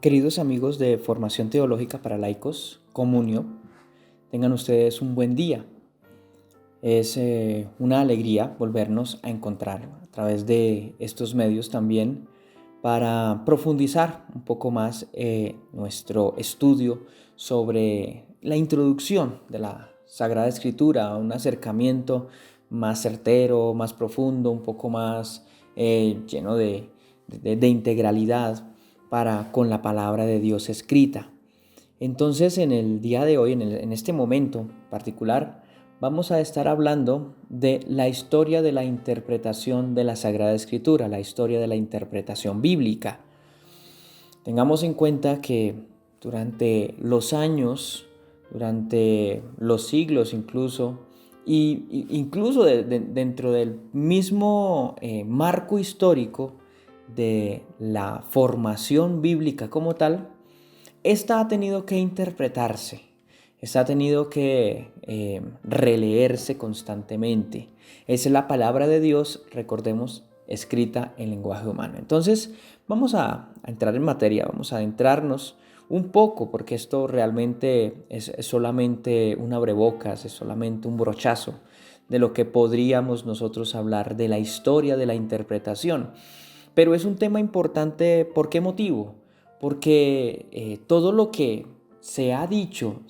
Queridos amigos de Formación Teológica para Laicos, Comunio, tengan ustedes un buen día. Es una alegría volvernos a encontrar a través de estos medios también para profundizar un poco más nuestro estudio sobre la introducción de la Sagrada Escritura, un acercamiento más certero, más profundo, un poco más lleno de integralidad para con la palabra de Dios escrita. Entonces, en el día de hoy, en este momento particular, vamos a estar hablando de la historia de la interpretación de la Sagrada Escritura, la historia de la interpretación bíblica. Tengamos en cuenta que durante los años, durante los siglos incluso, incluso dentro del mismo marco histórico de la formación bíblica como tal, esta ha tenido que interpretarse, esta ha tenido que releerse constantemente. Esa es la palabra de Dios, recordemos, escrita en lenguaje humano. Entonces, vamos a entrar en materia, vamos a adentrarnos un poco, porque esto realmente es solamente un abrebocas, es solamente un brochazo de lo que podríamos nosotros hablar de la historia de la interpretación. Pero es un tema importante, ¿por qué motivo? Porque todo lo que se ha dicho,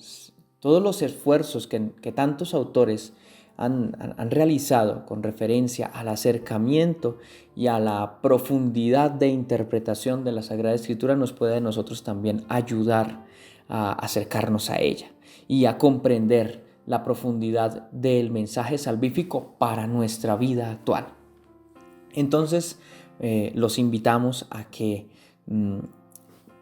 todos los esfuerzos que tantos autores han realizado con referencia al acercamiento y a la profundidad de interpretación de la Sagrada Escritura nos puede a nosotros también ayudar a acercarnos a ella y a comprender la profundidad del mensaje salvífico para nuestra vida actual. Entonces, los invitamos a que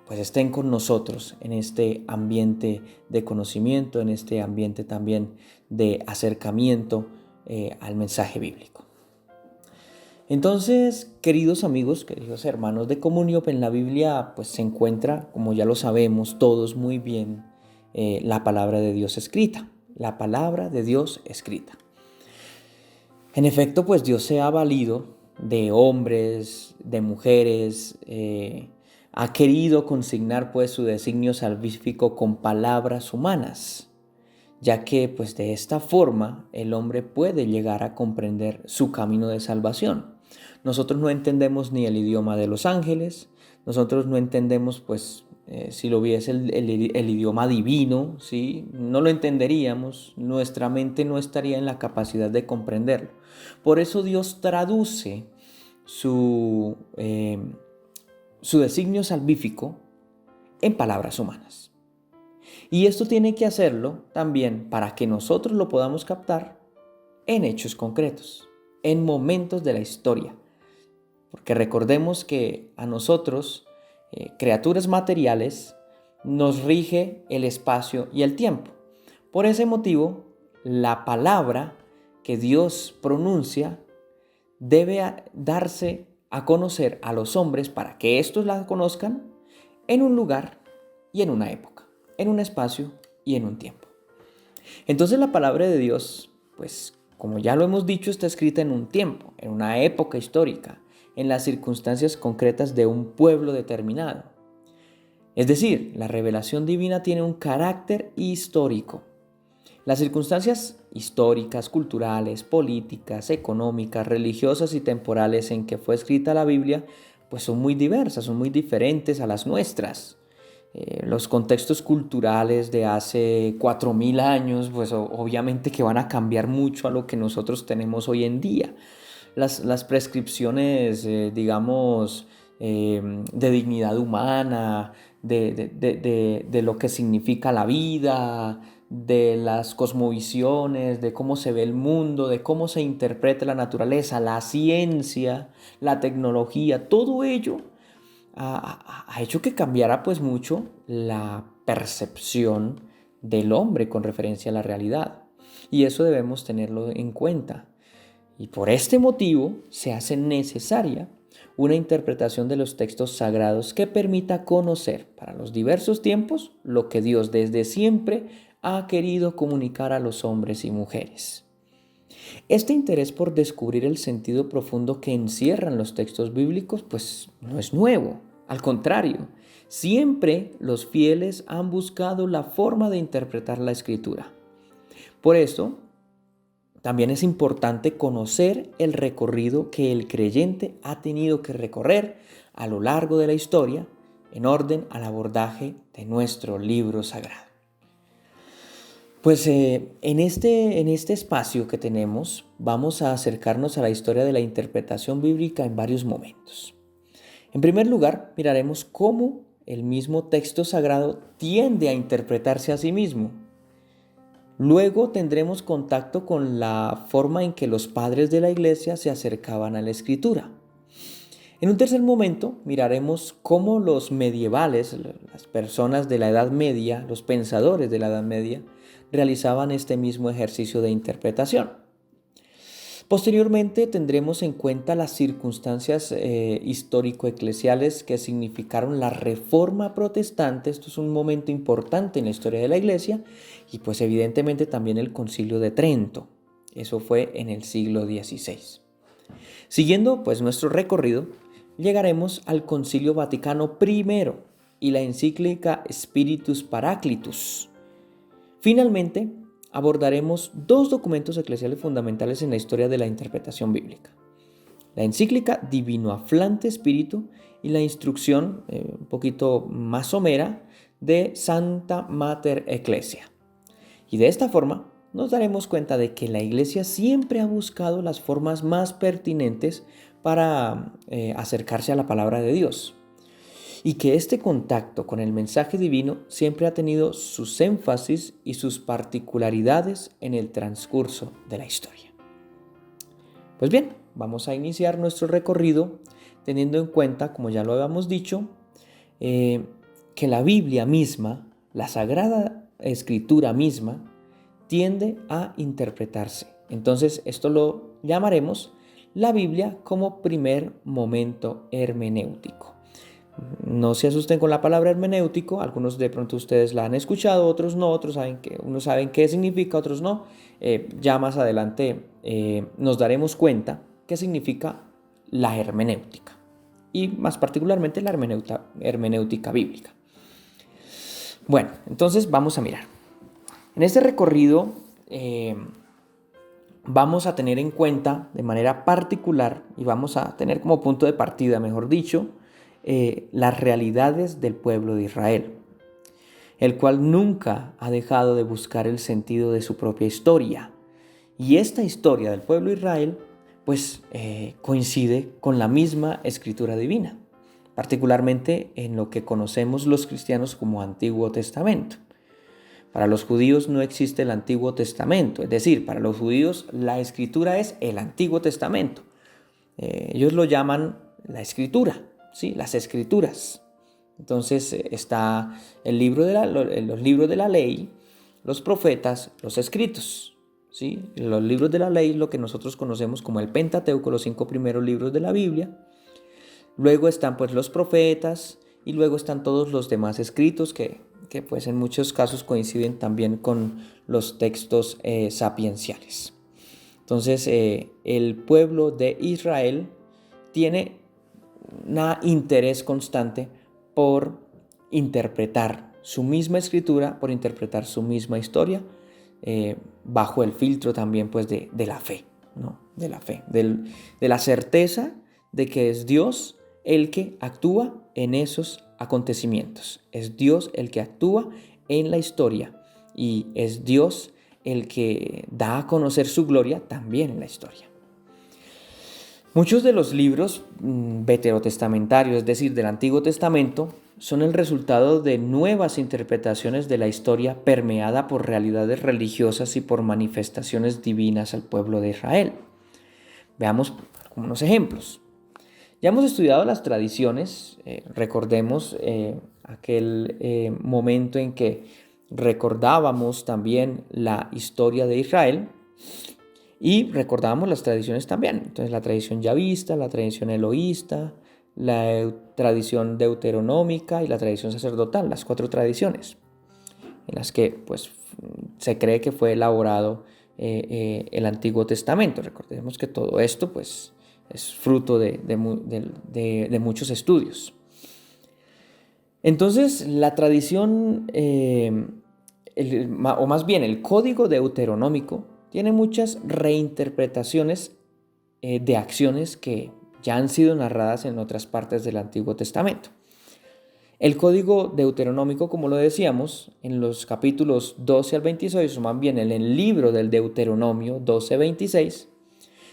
pues estén con nosotros en este ambiente de conocimiento, en este ambiente también de acercamiento al mensaje bíblico. Entonces, queridos amigos, queridos hermanos de comunión, en la Biblia pues se encuentra, como ya lo sabemos todos muy bien, la palabra de Dios escrita, la palabra de Dios escrita. En efecto, pues Dios se ha valido de hombres, de mujeres, ha querido consignar pues su designio salvífico con palabras humanas, ya que pues de esta forma el hombre puede llegar a comprender su camino de salvación. Nosotros no entendemos ni el idioma de los ángeles, nosotros no entendemos pues si lo hubiese el idioma divino, ¿sí? No lo entenderíamos, nuestra mente no estaría en la capacidad de comprenderlo. Por eso Dios traduce su designio salvífico en palabras humanas. Y esto tiene que hacerlo también para que nosotros lo podamos captar en hechos concretos, en momentos de la historia. Porque recordemos que a nosotros, criaturas materiales, nos rige el espacio y el tiempo. Por ese motivo, la palabra que Dios pronuncia debe darse a conocer a los hombres para que éstos la conozcan en un lugar y en una época, en un espacio y en un tiempo. Entonces la palabra de Dios, pues como ya lo hemos dicho, está escrita en un tiempo, en una época histórica, en las circunstancias concretas de un pueblo determinado. Es decir, la revelación divina tiene un carácter histórico. Las circunstancias históricas, culturales, políticas, económicas, religiosas y temporales en que fue escrita la Biblia, pues son muy diversas, son muy diferentes a las nuestras. Los contextos culturales de hace 4000 años, pues obviamente que van a cambiar mucho a lo que nosotros tenemos hoy en día. Las prescripciones, digamos, de dignidad humana, de lo que significa la vida, de las cosmovisiones, de cómo se ve el mundo, de cómo se interpreta la naturaleza, la ciencia, la tecnología, todo ello ha hecho que cambiara pues mucho la percepción del hombre con referencia a la realidad. Y eso debemos tenerlo en cuenta. Y por este motivo se hace necesaria una interpretación de los textos sagrados que permita conocer para los diversos tiempos lo que Dios desde siempre ha querido comunicar a los hombres y mujeres. Este interés por descubrir el sentido profundo que encierran los textos bíblicos pues no es nuevo. Al contrario, siempre los fieles han buscado la forma de interpretar la Escritura. Por eso, también es importante conocer el recorrido que el creyente ha tenido que recorrer a lo largo de la historia en orden al abordaje de nuestro libro sagrado. Pues en este espacio que tenemos vamos a acercarnos a la historia de la interpretación bíblica en varios momentos. En primer lugar, miraremos cómo el mismo texto sagrado tiende a interpretarse a sí mismo. Luego tendremos contacto con la forma en que los padres de la Iglesia se acercaban a la Escritura. En un tercer momento miraremos cómo los medievales, las personas de la Edad Media, los pensadores de la Edad Media, realizaban este mismo ejercicio de interpretación. Posteriormente tendremos en cuenta las circunstancias histórico-eclesiales que significaron la Reforma Protestante. Esto es un momento importante en la historia de la Iglesia y pues evidentemente también el Concilio de Trento. Eso fue en el siglo XVI. Siguiendo pues nuestro recorrido, llegaremos al Concilio Vaticano I y la encíclica Spiritus Paraclitus. Finalmente, abordaremos dos documentos eclesiales fundamentales en la historia de la interpretación bíblica: la encíclica Divino Afflante Spiritu y la instrucción, un poquito más somera, de Santa Mater Ecclesia. Y de esta forma nos daremos cuenta de que la Iglesia siempre ha buscado las formas más pertinentes para acercarse a la palabra de Dios, y que este contacto con el mensaje divino siempre ha tenido sus énfasis y sus particularidades en el transcurso de la historia. Pues bien, vamos a iniciar nuestro recorrido teniendo en cuenta, como ya lo habíamos dicho, que la Biblia misma, la Sagrada Escritura misma, tiende a interpretarse. Entonces, esto lo llamaremos la Biblia como primer momento hermenéutico. No se asusten con la palabra hermenéutico, algunos de pronto ustedes la han escuchado, otros no, unos saben qué significa, otros no. Ya más adelante nos daremos cuenta qué significa la hermenéutica y más particularmente la hermenéutica bíblica. Bueno, entonces vamos a mirar. En este recorrido vamos a tener en cuenta de manera particular y vamos a tener como punto de partida, mejor dicho, las realidades del pueblo de Israel, el cual nunca ha dejado de buscar el sentido de su propia historia. Y esta historia del pueblo de Israel pues coincide con la misma escritura divina, particularmente en lo que conocemos los cristianos como Antiguo Testamento. Para los judíos no existe el Antiguo Testamento, es decir, para los judíos la escritura es el Antiguo Testamento. Ellos lo llaman la escritura, ¿sí? Las escrituras. Entonces está los libros de la ley, los profetas, los escritos, ¿sí? Los libros de la ley, lo que nosotros conocemos como el Pentateuco, los 5 primeros libros de la Biblia. Luego están pues los profetas y luego están todos los demás escritos que pues en muchos casos coinciden también con los textos sapienciales. Entonces el pueblo de Israel tiene un interés constante por interpretar su misma escritura, por interpretar su misma historia, bajo el filtro también pues de la fe, ¿no? De la fe, de la certeza de que es Dios el que actúa en esos acontecimientos. Es Dios el que actúa en la historia y es Dios el que da a conocer su gloria también en la historia. Muchos de los libros veterotestamentarios, es decir, del Antiguo Testamento, son el resultado de nuevas interpretaciones de la historia permeada por realidades religiosas y por manifestaciones divinas al pueblo de Israel. Veamos unos ejemplos. Ya hemos estudiado las tradiciones, recordemos aquel momento en que recordábamos también la historia de Israel y recordábamos las tradiciones también. Entonces la tradición yavista, la tradición eloísta, la tradición deuteronómica y la tradición sacerdotal, las 4 tradiciones en las que pues, se cree que fue elaborado el Antiguo Testamento. Recordemos que todo esto pues, es fruto de muchos estudios. Entonces, la tradición, o más bien el código deuteronómico, tiene muchas reinterpretaciones de acciones que ya han sido narradas en otras partes del Antiguo Testamento. El código deuteronómico, como lo decíamos, en los capítulos 12 al 26, o más bien en el libro del Deuteronomio 12-26,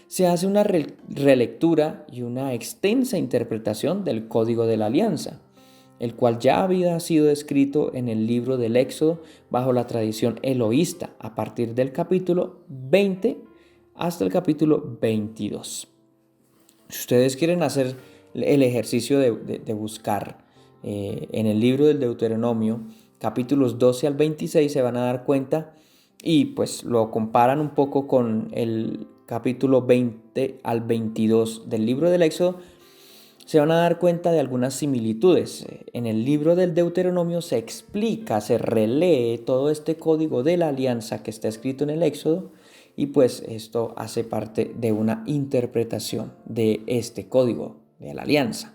se hace una relectura y una extensa interpretación del Código de la Alianza, el cual ya había sido escrito en el libro del Éxodo bajo la tradición eloísta a partir del capítulo 20 hasta el capítulo 22. Si ustedes quieren hacer el ejercicio de buscar en el libro del Deuteronomio, capítulos 12 al 26, se van a dar cuenta y pues lo comparan un poco con el capítulo 20 al 22 del libro del Éxodo, se van a dar cuenta de algunas similitudes. En el libro del Deuteronomio se explica, se relee todo este código de la alianza que está escrito en el Éxodo, y pues esto hace parte de una interpretación de este código de la alianza.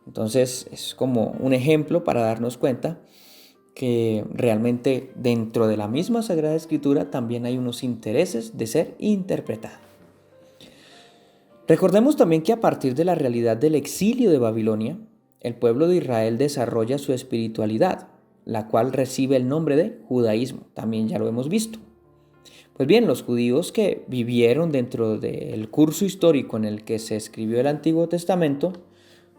Entonces es como un ejemplo para darnos cuenta que realmente dentro de la misma Sagrada Escritura también hay unos intereses de ser interpretada. Recordemos también que a partir de la realidad del exilio de Babilonia, el pueblo de Israel desarrolla su espiritualidad, la cual recibe el nombre de judaísmo, también ya lo hemos visto. Pues bien, los judíos que vivieron dentro del curso histórico en el que se escribió el Antiguo Testamento,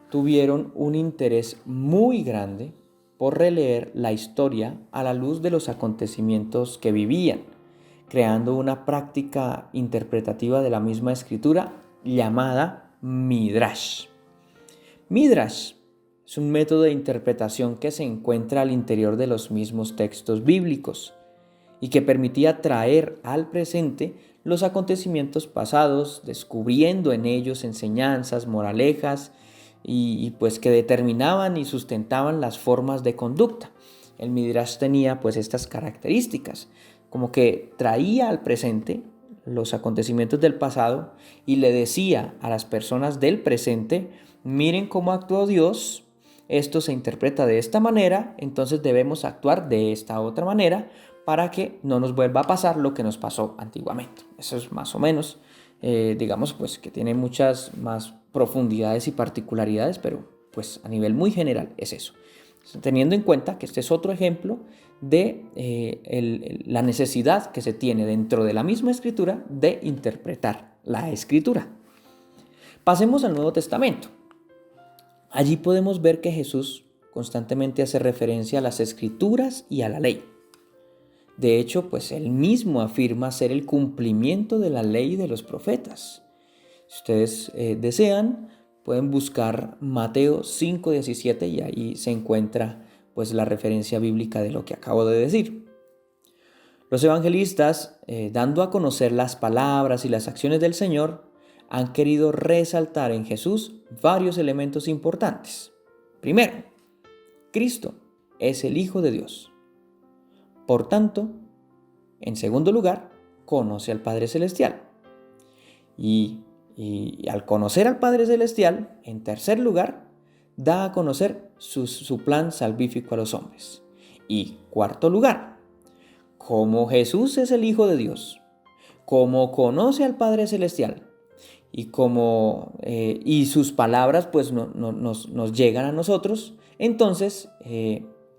tuvieron un interés muy grande por releer la historia a la luz de los acontecimientos que vivían, creando una práctica interpretativa de la misma escritura llamada Midrash. Midrash es un método de interpretación que se encuentra al interior de los mismos textos bíblicos y que permitía traer al presente los acontecimientos pasados, descubriendo en ellos enseñanzas, moralejas y pues que determinaban y sustentaban las formas de conducta. El Midrash tenía pues estas características, como que traía al presente los acontecimientos del pasado y le decía a las personas del presente: miren cómo actuó Dios, esto se interpreta de esta manera, entonces debemos actuar de esta otra manera para que no nos vuelva a pasar lo que nos pasó antiguamente. Eso es más o menos, digamos, pues que tiene muchas más profundidades y particularidades, pero pues a nivel muy general es eso. Teniendo en cuenta que este es otro ejemplo de la necesidad que se tiene dentro de la misma escritura de interpretar la escritura. Pasemos al Nuevo Testamento. Allí podemos ver que Jesús constantemente hace referencia a las escrituras y a la ley. De hecho, pues él mismo afirma ser el cumplimiento de la ley de los profetas. Si ustedes desean, pueden buscar Mateo 5:17 y ahí se encuentra pues la referencia bíblica de lo que acabo de decir. Los evangelistas, dando a conocer las palabras y las acciones del Señor, han querido resaltar en Jesús varios elementos importantes. Primero, Cristo es el Hijo de Dios. Por tanto, en segundo lugar, conoce al Padre Celestial. Y al conocer al Padre Celestial, en tercer lugar, da a conocer su plan salvífico a los hombres. Y cuarto lugar, como Jesús es el Hijo de Dios, como conoce al Padre Celestial y sus palabras pues nos llegan a nosotros, entonces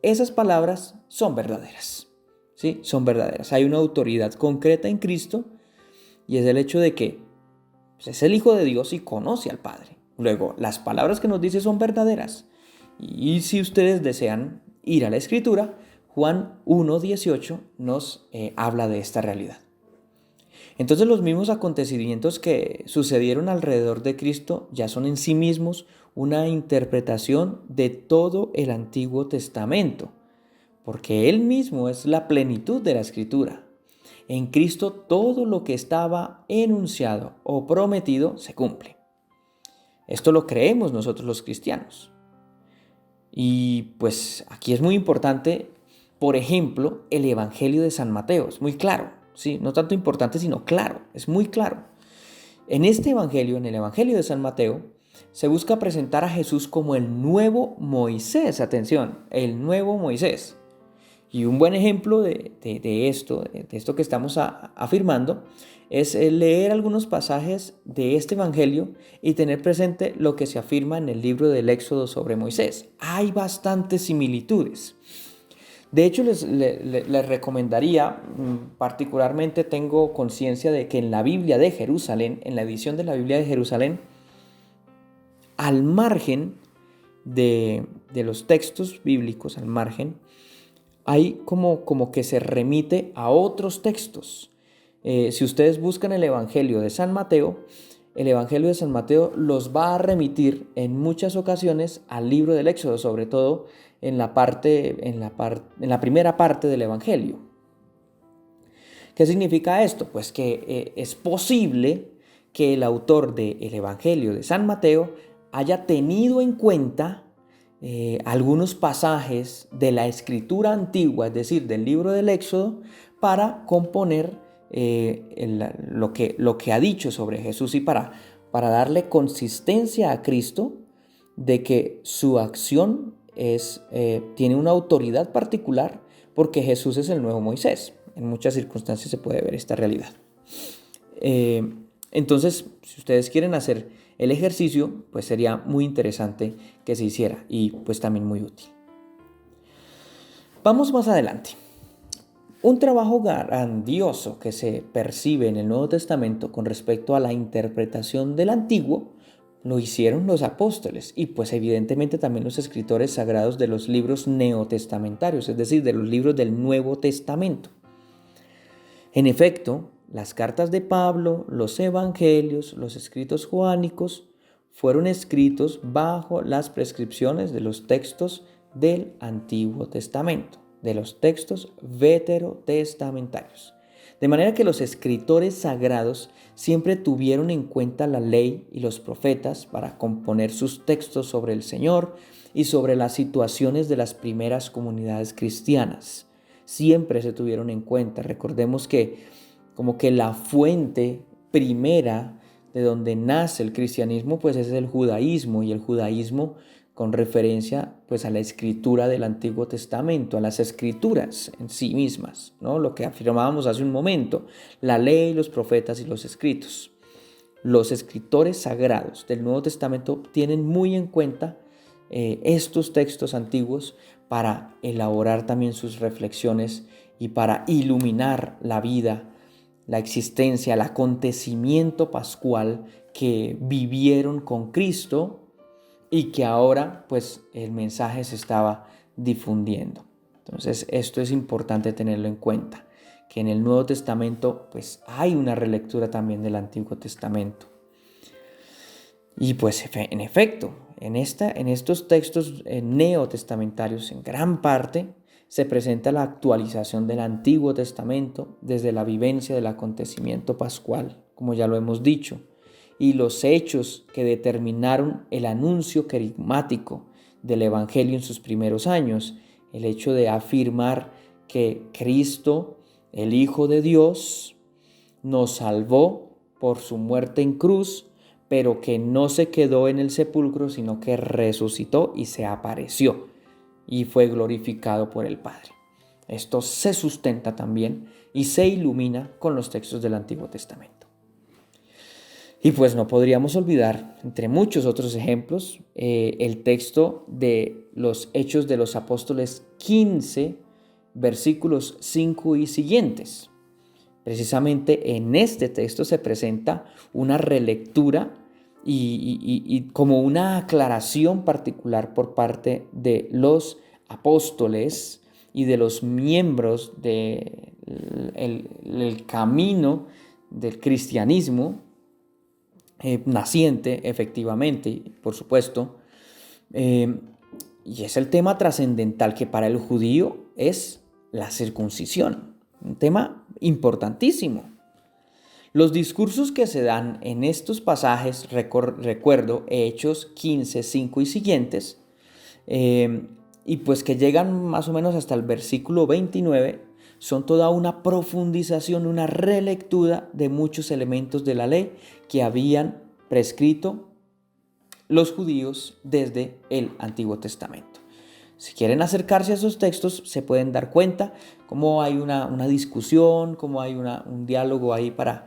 esas palabras son verdaderas. ¿Sí? Son verdaderas. Hay una autoridad concreta en Cristo y es el hecho de que pues, es el Hijo de Dios y conoce al Padre. Luego, las palabras que nos dice son verdaderas. Y si ustedes desean ir a la Escritura, Juan 1:18 nos habla de esta realidad. Entonces los mismos acontecimientos que sucedieron alrededor de Cristo ya son en sí mismos una interpretación de todo el Antiguo Testamento, porque Él mismo es la plenitud de la Escritura. En Cristo todo lo que estaba enunciado o prometido se cumple. Esto lo creemos nosotros los cristianos. Y pues aquí es muy importante, por ejemplo, el Evangelio de San Mateo. Es muy claro, ¿sí? No tanto importante, sino claro, es muy claro. En este Evangelio, en el Evangelio de San Mateo, Se busca presentar a Jesús como el nuevo Moisés, atención, el nuevo Moisés. Y un buen ejemplo de esto que estamos afirmando, es leer algunos pasajes de este evangelio y tener presente lo que se afirma en el libro del Éxodo sobre Moisés. Hay bastantes similitudes. De hecho, les recomendaría, particularmente tengo conciencia de que en la Biblia de Jerusalén, en la edición de la Biblia de Jerusalén, al margen de los textos bíblicos, al margen, hay como que se remite a otros textos. Si ustedes buscan el Evangelio de San Mateo, el Evangelio de San Mateo los va a remitir en muchas ocasiones al libro del Éxodo, sobre todo en la primera parte del Evangelio. ¿Qué significa esto? Pues que es posible que el autor del Evangelio de San Mateo haya tenido en cuenta algunos pasajes de la escritura antigua, es decir, del libro del Éxodo, para componer lo que ha dicho sobre Jesús y para darle consistencia a Cristo de que su acción tiene una autoridad particular porque Jesús es el nuevo Moisés. En muchas circunstancias se puede ver esta realidad. Entonces, si ustedes quieren hacer el ejercicio, pues sería muy interesante que se hiciera y pues también muy útil. Vamos más adelante. Un trabajo grandioso que se percibe en el Nuevo Testamento con respecto a la interpretación del Antiguo lo hicieron los apóstoles y pues evidentemente también los escritores sagrados de los libros neotestamentarios, es decir, de los libros del Nuevo Testamento. En efecto, las cartas de Pablo, los evangelios, los escritos joánicos fueron escritos bajo las prescripciones de los textos del Antiguo Testamento, de los textos veterotestamentarios. De manera que los escritores sagrados siempre tuvieron en cuenta la ley y los profetas para componer sus textos sobre el Señor y sobre las situaciones de las primeras comunidades cristianas. Siempre se tuvieron en cuenta. Recordemos que como que la fuente primera de donde nace el cristianismo pues es el judaísmo, y el judaísmo con referencia pues a la escritura del Antiguo Testamento, a las escrituras en sí mismas, ¿no? Lo que afirmábamos hace un momento, la ley, los profetas y los escritos. Los escritores sagrados del Nuevo Testamento tienen muy en cuenta estos textos antiguos para elaborar también sus reflexiones y para iluminar la vida, la existencia, el acontecimiento pascual que vivieron con Cristo y que ahora pues el mensaje se estaba difundiendo. Entonces esto es importante tenerlo en cuenta, que en el Nuevo Testamento pues hay una relectura también del Antiguo Testamento. Y pues en efecto, en estos textos neotestamentarios en gran parte se presenta la actualización del Antiguo Testamento desde la vivencia del acontecimiento pascual, como ya lo hemos dicho, y los hechos que determinaron el anuncio querigmático del Evangelio en sus primeros años, el hecho de afirmar que Cristo, el Hijo de Dios, nos salvó por su muerte en cruz, pero que no se quedó en el sepulcro, sino que resucitó y se apareció y fue glorificado por el Padre. Esto se sustenta también y se ilumina con los textos del Antiguo Testamento. Y pues no podríamos olvidar, entre muchos otros ejemplos, el texto de los Hechos de los Apóstoles 15, versículos 5 y siguientes. Precisamente en este texto se presenta una relectura y como una aclaración particular por parte de los apóstoles y de los miembros del camino del cristianismo naciente, efectivamente, por supuesto. Y es el tema trascendental que para el judío es la circuncisión, un tema importantísimo. Los discursos que se dan en estos pasajes, recuerdo Hechos 15, 5 y siguientes, y pues que llegan más o menos hasta el versículo 29, son toda una profundización, una relectura de muchos elementos de la ley que habían prescrito los judíos desde el Antiguo Testamento. Si quieren acercarse a esos textos, se pueden dar cuenta cómo hay una discusión, cómo hay un diálogo ahí para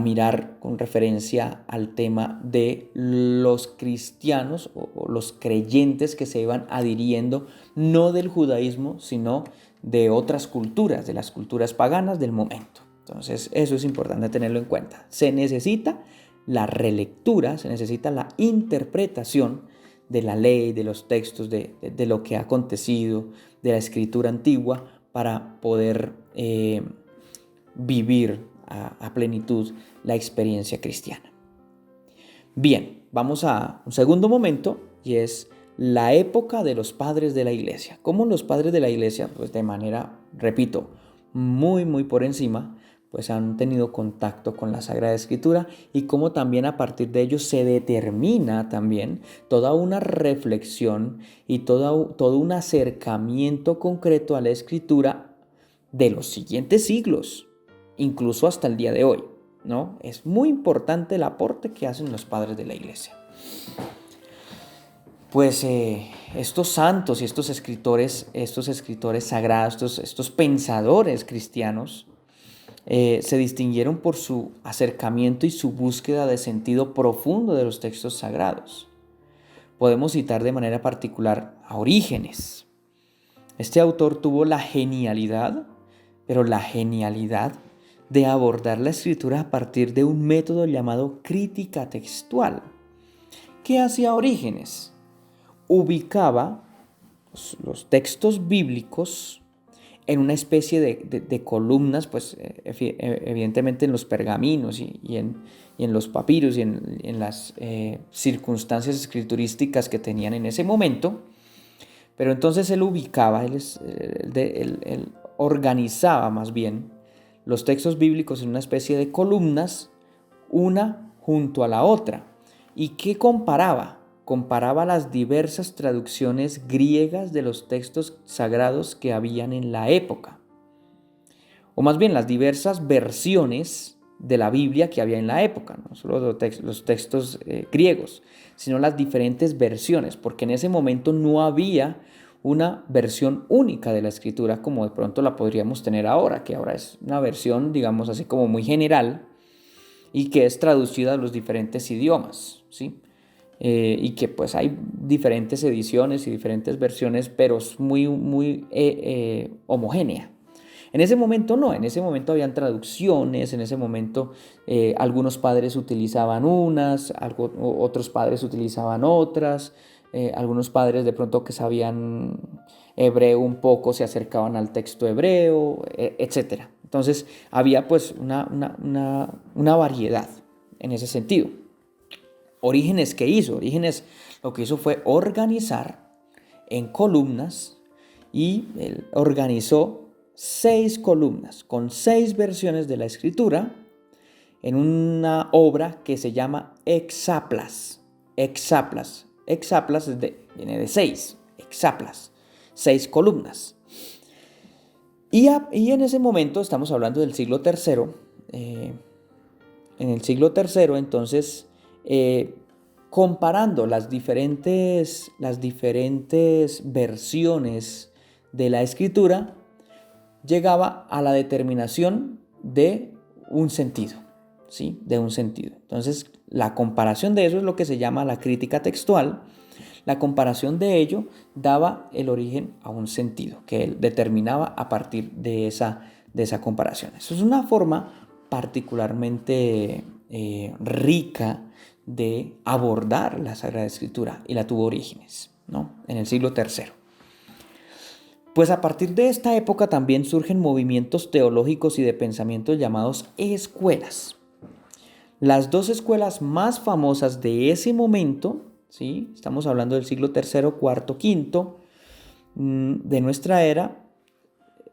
mirar con referencia al tema de los cristianos o los creyentes que se iban adhiriendo no del judaísmo, sino de otras culturas, de las culturas paganas del momento. Entonces, eso es importante tenerlo en cuenta. Se necesita la relectura, se necesita la interpretación de la ley, de los textos, de lo que ha acontecido, de la escritura antigua, para poder vivir a plenitud la experiencia cristiana. Bien, vamos a un segundo momento, y es la época de los padres de la iglesia. Cómo los padres de la iglesia, pues de manera, repito, muy por encima, pues han tenido contacto con la Sagrada Escritura, y cómo también a partir de ello se determina también toda una reflexión y todo un acercamiento concreto a la Escritura de los siguientes siglos, incluso hasta el día de hoy, ¿no? Es muy importante el aporte que hacen los padres de la iglesia. Pues estos santos y estos escritores sagrados, estos pensadores cristianos, se distinguieron por su acercamiento y su búsqueda de sentido profundo de los textos sagrados. Podemos citar de manera particular a Orígenes. Este autor tuvo la genialidad de abordar la escritura a partir de un método llamado crítica textual. ¿Qué hacía Orígenes? Ubicaba los textos bíblicos en una especie de columnas, pues evidentemente en los pergaminos y en los papiros y en las circunstancias escriturísticas que tenían en ese momento. Pero entonces él ubicaba, él organizaba más bien los textos bíblicos en una especie de columnas, una junto a la otra. ¿Y qué comparaba? Comparaba las diversas traducciones griegas de los textos sagrados que habían en la época, o más bien las diversas versiones de la Biblia que había en la época, no solo los textos griegos, sino las diferentes versiones, porque en ese momento no había una versión única de la escritura como de pronto la podríamos tener ahora, que ahora es una versión, digamos así, como muy general y que es traducida a los diferentes idiomas, ¿sí? Y que pues hay diferentes ediciones y diferentes versiones, pero es muy homogénea. En ese momento no, en ese momento habían traducciones, en ese momento algunos padres utilizaban unas, otros padres utilizaban otras, algunos padres de pronto que sabían hebreo un poco se acercaban al texto hebreo, etc. Entonces había pues una variedad en ese sentido. Orígenes, ¿qué hizo? Orígenes lo que hizo fue organizar en columnas, y él organizó 6 columnas con 6 versiones de la escritura en una obra que se llama Hexaplas. Hexaplas viene de 6, hexaplas, 6 columnas. Y en ese momento estamos hablando del siglo III. En el siglo III, entonces, comparando las diferentes versiones de la escritura, llegaba a la determinación de un sentido, ¿sí? De un sentido. Entonces, la comparación de eso es lo que se llama la crítica textual. La comparación de ello daba el origen a un sentido que él determinaba a partir de esa comparación. Eso es una forma particularmente rica de abordar la Sagrada Escritura, y la tuvo Orígenes, ¿no? En el siglo III. Pues a partir de esta época también surgen movimientos teológicos y de pensamiento llamados escuelas. Las 2 escuelas más famosas de ese momento, ¿sí? Estamos hablando del siglo III, IV, V de nuestra era,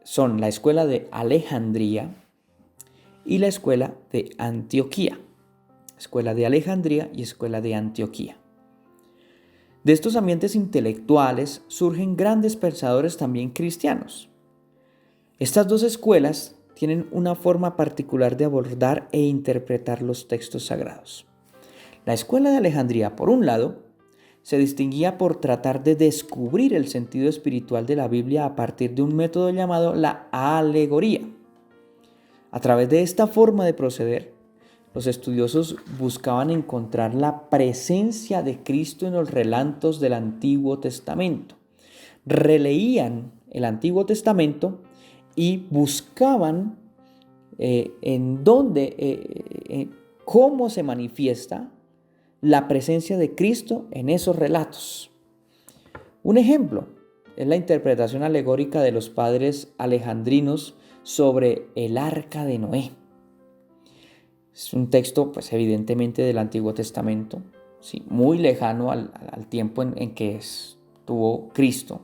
son la escuela de Alejandría y la escuela de Antioquía. Escuela de Alejandría y escuela de Antioquía. De estos ambientes intelectuales surgen grandes pensadores también cristianos. Estas 2 escuelas tienen una forma particular de abordar e interpretar los textos sagrados. La escuela de Alejandría, por un lado, se distinguía por tratar de descubrir el sentido espiritual de la Biblia a partir de un método llamado la alegoría. A través de esta forma de proceder, los estudiosos buscaban encontrar la presencia de Cristo en los relatos del Antiguo Testamento. Releían el Antiguo Testamento y buscaban cómo se manifiesta la presencia de Cristo en esos relatos. Un ejemplo es la interpretación alegórica de los padres alejandrinos sobre el arca de Noé. Es un texto, pues evidentemente del Antiguo Testamento, ¿sí? Muy lejano al tiempo en que estuvo Cristo,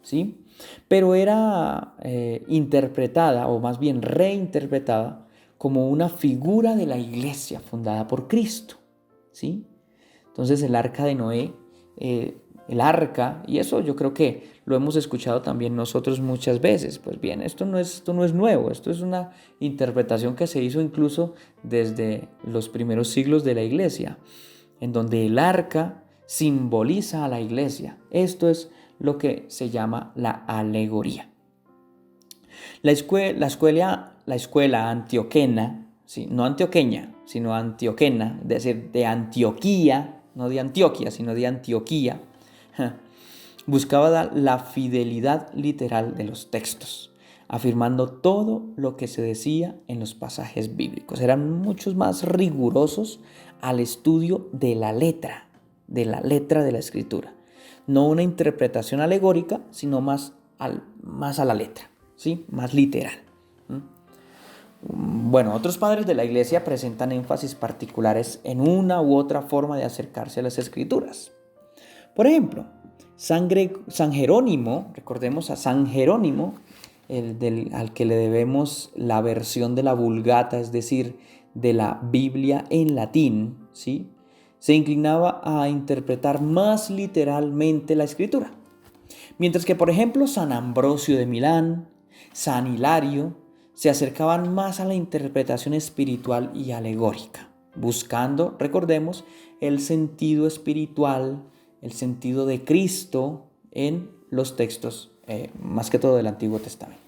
¿sí? Pero era interpretada, o más bien reinterpretada, como una figura de la iglesia fundada por Cristo, ¿sí? Entonces el arca de Noé, el arca, y eso yo creo que lo hemos escuchado también nosotros muchas veces. Pues bien, esto no es nuevo, esto es una interpretación que se hizo incluso desde los primeros siglos de la iglesia, en donde el arca simboliza a la iglesia. Esto es lo que se llama la alegoría. La escuela antioquena, ¿sí? No antioqueña, sino antioquena, es decir, de Antioquía, no de Antioquia, sino de Antioquía, buscaba la fidelidad literal de los textos, afirmando todo lo que se decía en los pasajes bíblicos. Eran muchos más rigurosos al estudio de la letra de la escritura. No una interpretación alegórica, sino más a la letra, ¿sí? Más literal. Bueno, otros padres de la iglesia presentan énfasis particulares en una u otra forma de acercarse a las escrituras. Por ejemplo, San Jerónimo, recordemos a San Jerónimo, al que le debemos la versión de la Vulgata, es decir, de la Biblia en latín, ¿sí? Se inclinaba a interpretar más literalmente la escritura. Mientras que, por ejemplo, San Ambrosio de Milán, San Hilario, se acercaban más a la interpretación espiritual y alegórica, buscando, recordemos, el sentido espiritual, el sentido de Cristo en los textos, más que todo del Antiguo Testamento.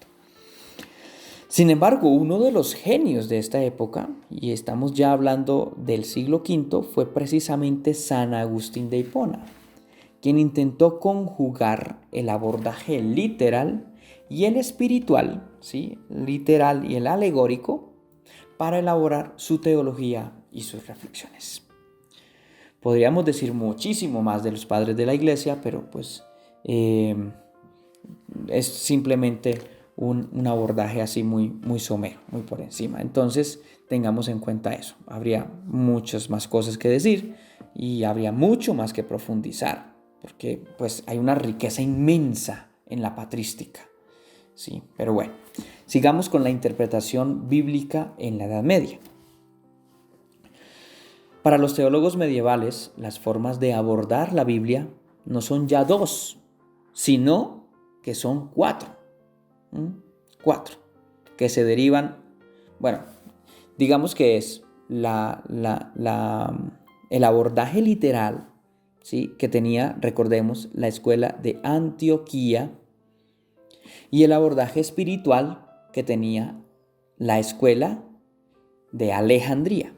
Sin embargo, uno de los genios de esta época, y estamos ya hablando del siglo V, fue precisamente San Agustín de Hipona, quien intentó conjugar el abordaje literal y el espiritual, ¿sí? Literal y el alegórico, para elaborar su teología y sus reflexiones. Podríamos decir muchísimo más de los padres de la iglesia, pero pues es simplemente un abordaje así muy somero, muy por encima. Entonces tengamos en cuenta eso. Habría muchas más cosas que decir y habría mucho más que profundizar, porque pues hay una riqueza inmensa en la patrística, ¿sí? Pero bueno, sigamos con la interpretación bíblica en la Edad Media. Para los teólogos medievales, las formas de abordar la Biblia no son ya dos, sino que son cuatro. Cuatro, que se derivan, bueno, digamos que es el abordaje literal, ¿sí? Que tenía, recordemos, la escuela de Antioquía, y el abordaje espiritual que tenía la escuela de Alejandría.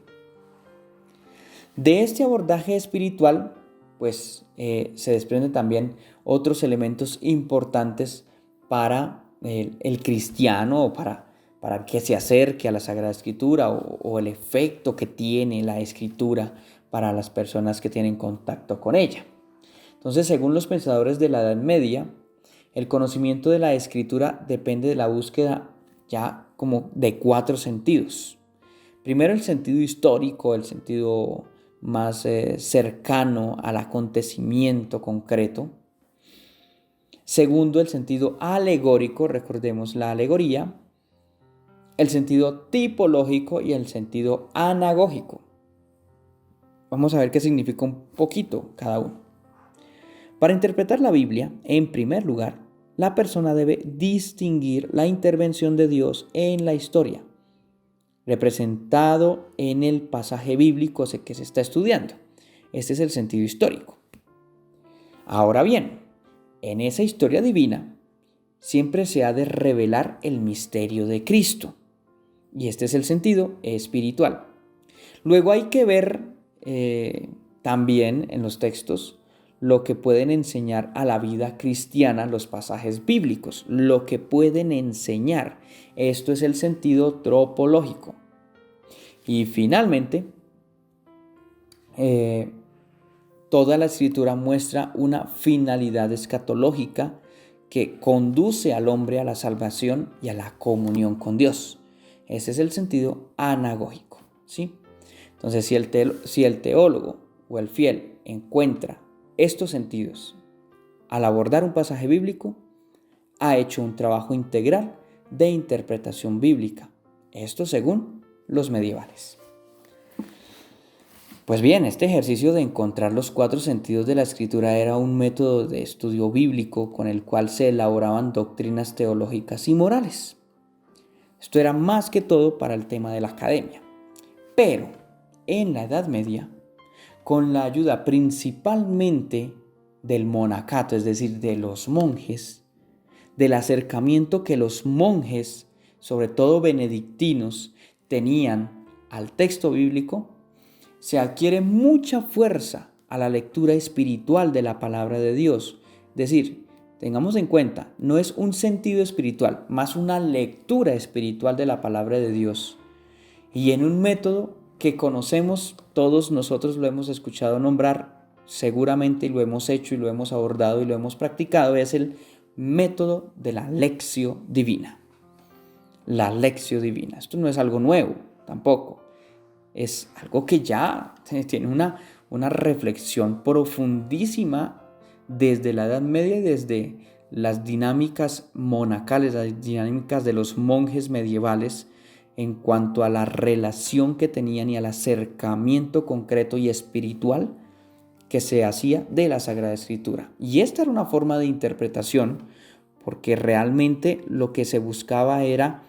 De este abordaje espiritual, pues se desprenden también otros elementos importantes para el cristiano, o para que se acerque a la Sagrada Escritura, o el efecto que tiene la Escritura para las personas que tienen contacto con ella. Entonces, según los pensadores de la Edad Media, el conocimiento de la Escritura depende de la búsqueda ya como de cuatro sentidos. Primero, el sentido histórico, el sentido más cercano al acontecimiento concreto. Segundo, el sentido alegórico, recordemos la alegoría. El sentido tipológico y el sentido anagógico. Vamos a ver qué significa un poquito cada uno. Para interpretar la Biblia, en primer lugar, la persona debe distinguir la intervención de Dios en la historia. representado en el pasaje bíblico que se está estudiando. Este es el sentido histórico. Ahora bien, en esa historia divina siempre se ha de revelar el misterio de Cristo. Y este es el sentido espiritual. Luego hay que ver también en los textos lo que pueden enseñar a la vida cristiana los pasajes bíblicos, lo que pueden enseñar. Esto es el sentido tropológico. Y finalmente, toda la escritura muestra una finalidad escatológica que conduce al hombre a la salvación y a la comunión con Dios. Ese es el sentido anagógico, ¿sí? Entonces, si el teólogo o el fiel encuentra estos sentidos al abordar un pasaje bíblico, ha hecho un trabajo integral de interpretación bíblica. Esto según los medievales. Pues bien, este ejercicio de encontrar los 4 sentidos de la Escritura era un método de estudio bíblico con el cual se elaboraban doctrinas teológicas y morales. Esto era más que todo para el tema de la academia. Pero en la Edad Media, con la ayuda principalmente del monacato, es decir, de los monjes, del acercamiento que los monjes, sobre todo benedictinos, tenían al texto bíblico, se adquiere mucha fuerza a la lectura espiritual de la palabra de Dios. Es decir, tengamos en cuenta, no es un sentido espiritual, más una lectura espiritual de la palabra de Dios. Y en un método que conocemos, todos nosotros lo hemos escuchado nombrar, seguramente lo hemos hecho y lo hemos abordado y lo hemos practicado, es el método de la lectio divina. La lectio divina. Esto no es algo nuevo, tampoco. Es algo que ya tiene una reflexión profundísima desde la Edad Media y desde las dinámicas monacales, las dinámicas de los monjes medievales en cuanto a la relación que tenían y al acercamiento concreto y espiritual que se hacía de la Sagrada Escritura. Y esta era una forma de interpretación porque realmente lo que se buscaba era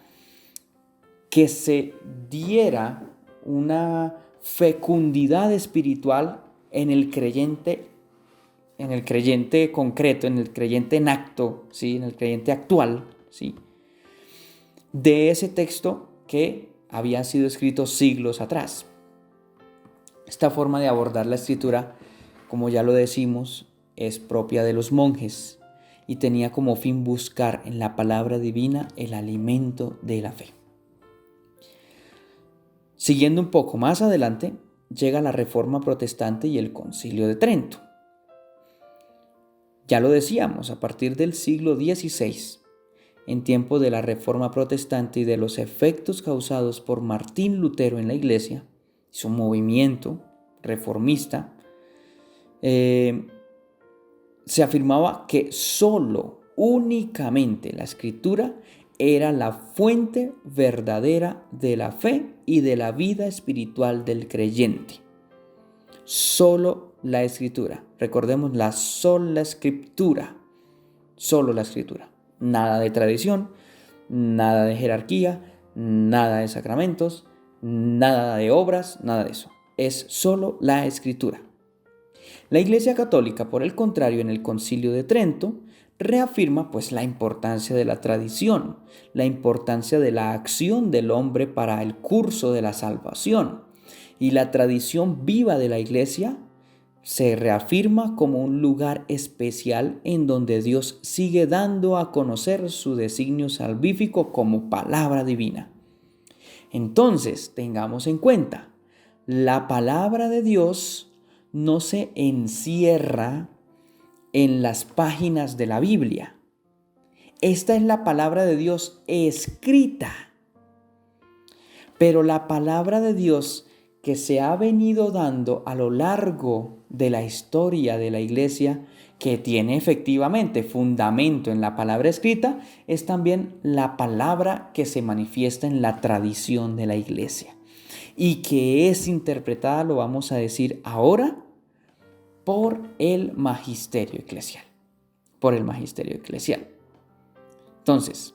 que se diera una fecundidad espiritual en el creyente concreto, en el creyente en acto, ¿sí? En el creyente actual, ¿sí? De ese texto que había sido escrito siglos atrás. Esta forma de abordar la escritura, como ya lo decimos, es propia de los monjes y tenía como fin buscar en la palabra divina el alimento de la fe. Siguiendo un poco más adelante, llega la Reforma Protestante y el Concilio de Trento. Ya lo decíamos, a partir del siglo XVI, en tiempo de la Reforma Protestante y de los efectos causados por Martín Lutero en la Iglesia, su movimiento reformista, se afirmaba que únicamente la Escritura era la fuente verdadera de la fe y de la vida espiritual del creyente. Solo la Escritura. Recordemos la sola Escritura. Solo la Escritura. Nada de tradición, nada de jerarquía, nada de sacramentos, nada de obras, nada de eso. Es solo la Escritura. La Iglesia Católica, por el contrario, en el Concilio de Trento, reafirma pues la importancia de la tradición, la importancia de la acción del hombre para el curso de la salvación. Y la tradición viva de la Iglesia se reafirma como un lugar especial en donde Dios sigue dando a conocer su designio salvífico como palabra divina. Entonces, tengamos en cuenta, la palabra de Dios no se encierra en las páginas de la Biblia. Esta es la palabra de Dios escrita. Pero la palabra de Dios que se ha venido dando a lo largo de la historia de la Iglesia, que tiene efectivamente fundamento en la palabra escrita, es también la palabra que se manifiesta en la tradición de la Iglesia y que es interpretada, lo vamos a decir ahora, por el magisterio eclesial. Por el magisterio eclesial. Entonces,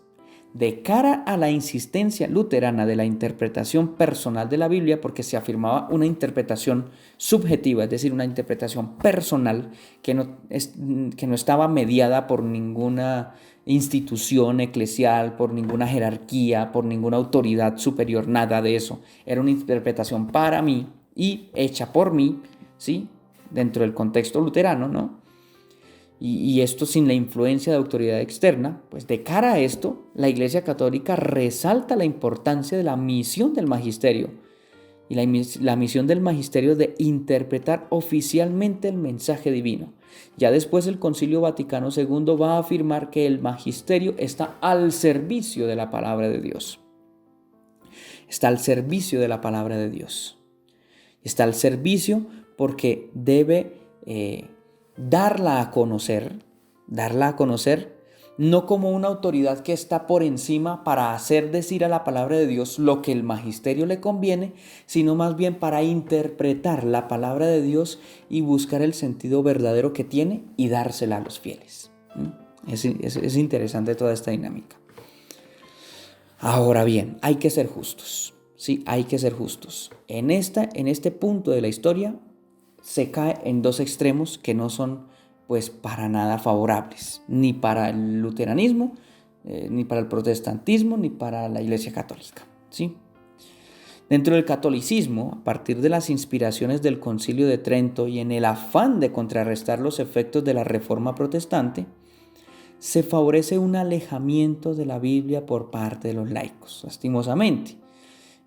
de cara a la insistencia luterana de la interpretación personal de la Biblia, porque se afirmaba una interpretación subjetiva, es decir, una interpretación personal que no estaba mediada por ninguna institución eclesial, por ninguna jerarquía, por ninguna autoridad superior, nada de eso. Era una interpretación para mí y hecha por mí, ¿sí? Dentro del contexto luterano, ¿no? Y esto sin la influencia de autoridad externa. Pues de cara a esto, la Iglesia Católica resalta la importancia de la misión del magisterio y la misión del magisterio de interpretar oficialmente el mensaje divino. Ya después el Concilio Vaticano II va a afirmar que el magisterio está al servicio de la palabra de Dios. Está al servicio de la palabra de Dios. Está al servicio porque debe darla a conocer, no como una autoridad que está por encima para hacer decir a la palabra de Dios lo que el magisterio le conviene, sino más bien para interpretar la palabra de Dios y buscar el sentido verdadero que tiene y dársela a los fieles. Es interesante toda esta dinámica. Ahora bien, hay que ser justos, ¿sí? Hay que ser justos. En este punto de la historia se cae en dos extremos que no son pues para nada favorables, ni para el luteranismo, ni para el protestantismo, ni para la Iglesia Católica, ¿sí? Dentro del catolicismo, a partir de las inspiraciones del Concilio de Trento y en el afán de contrarrestar los efectos de la Reforma protestante, se favorece un alejamiento de la Biblia por parte de los laicos, lastimosamente.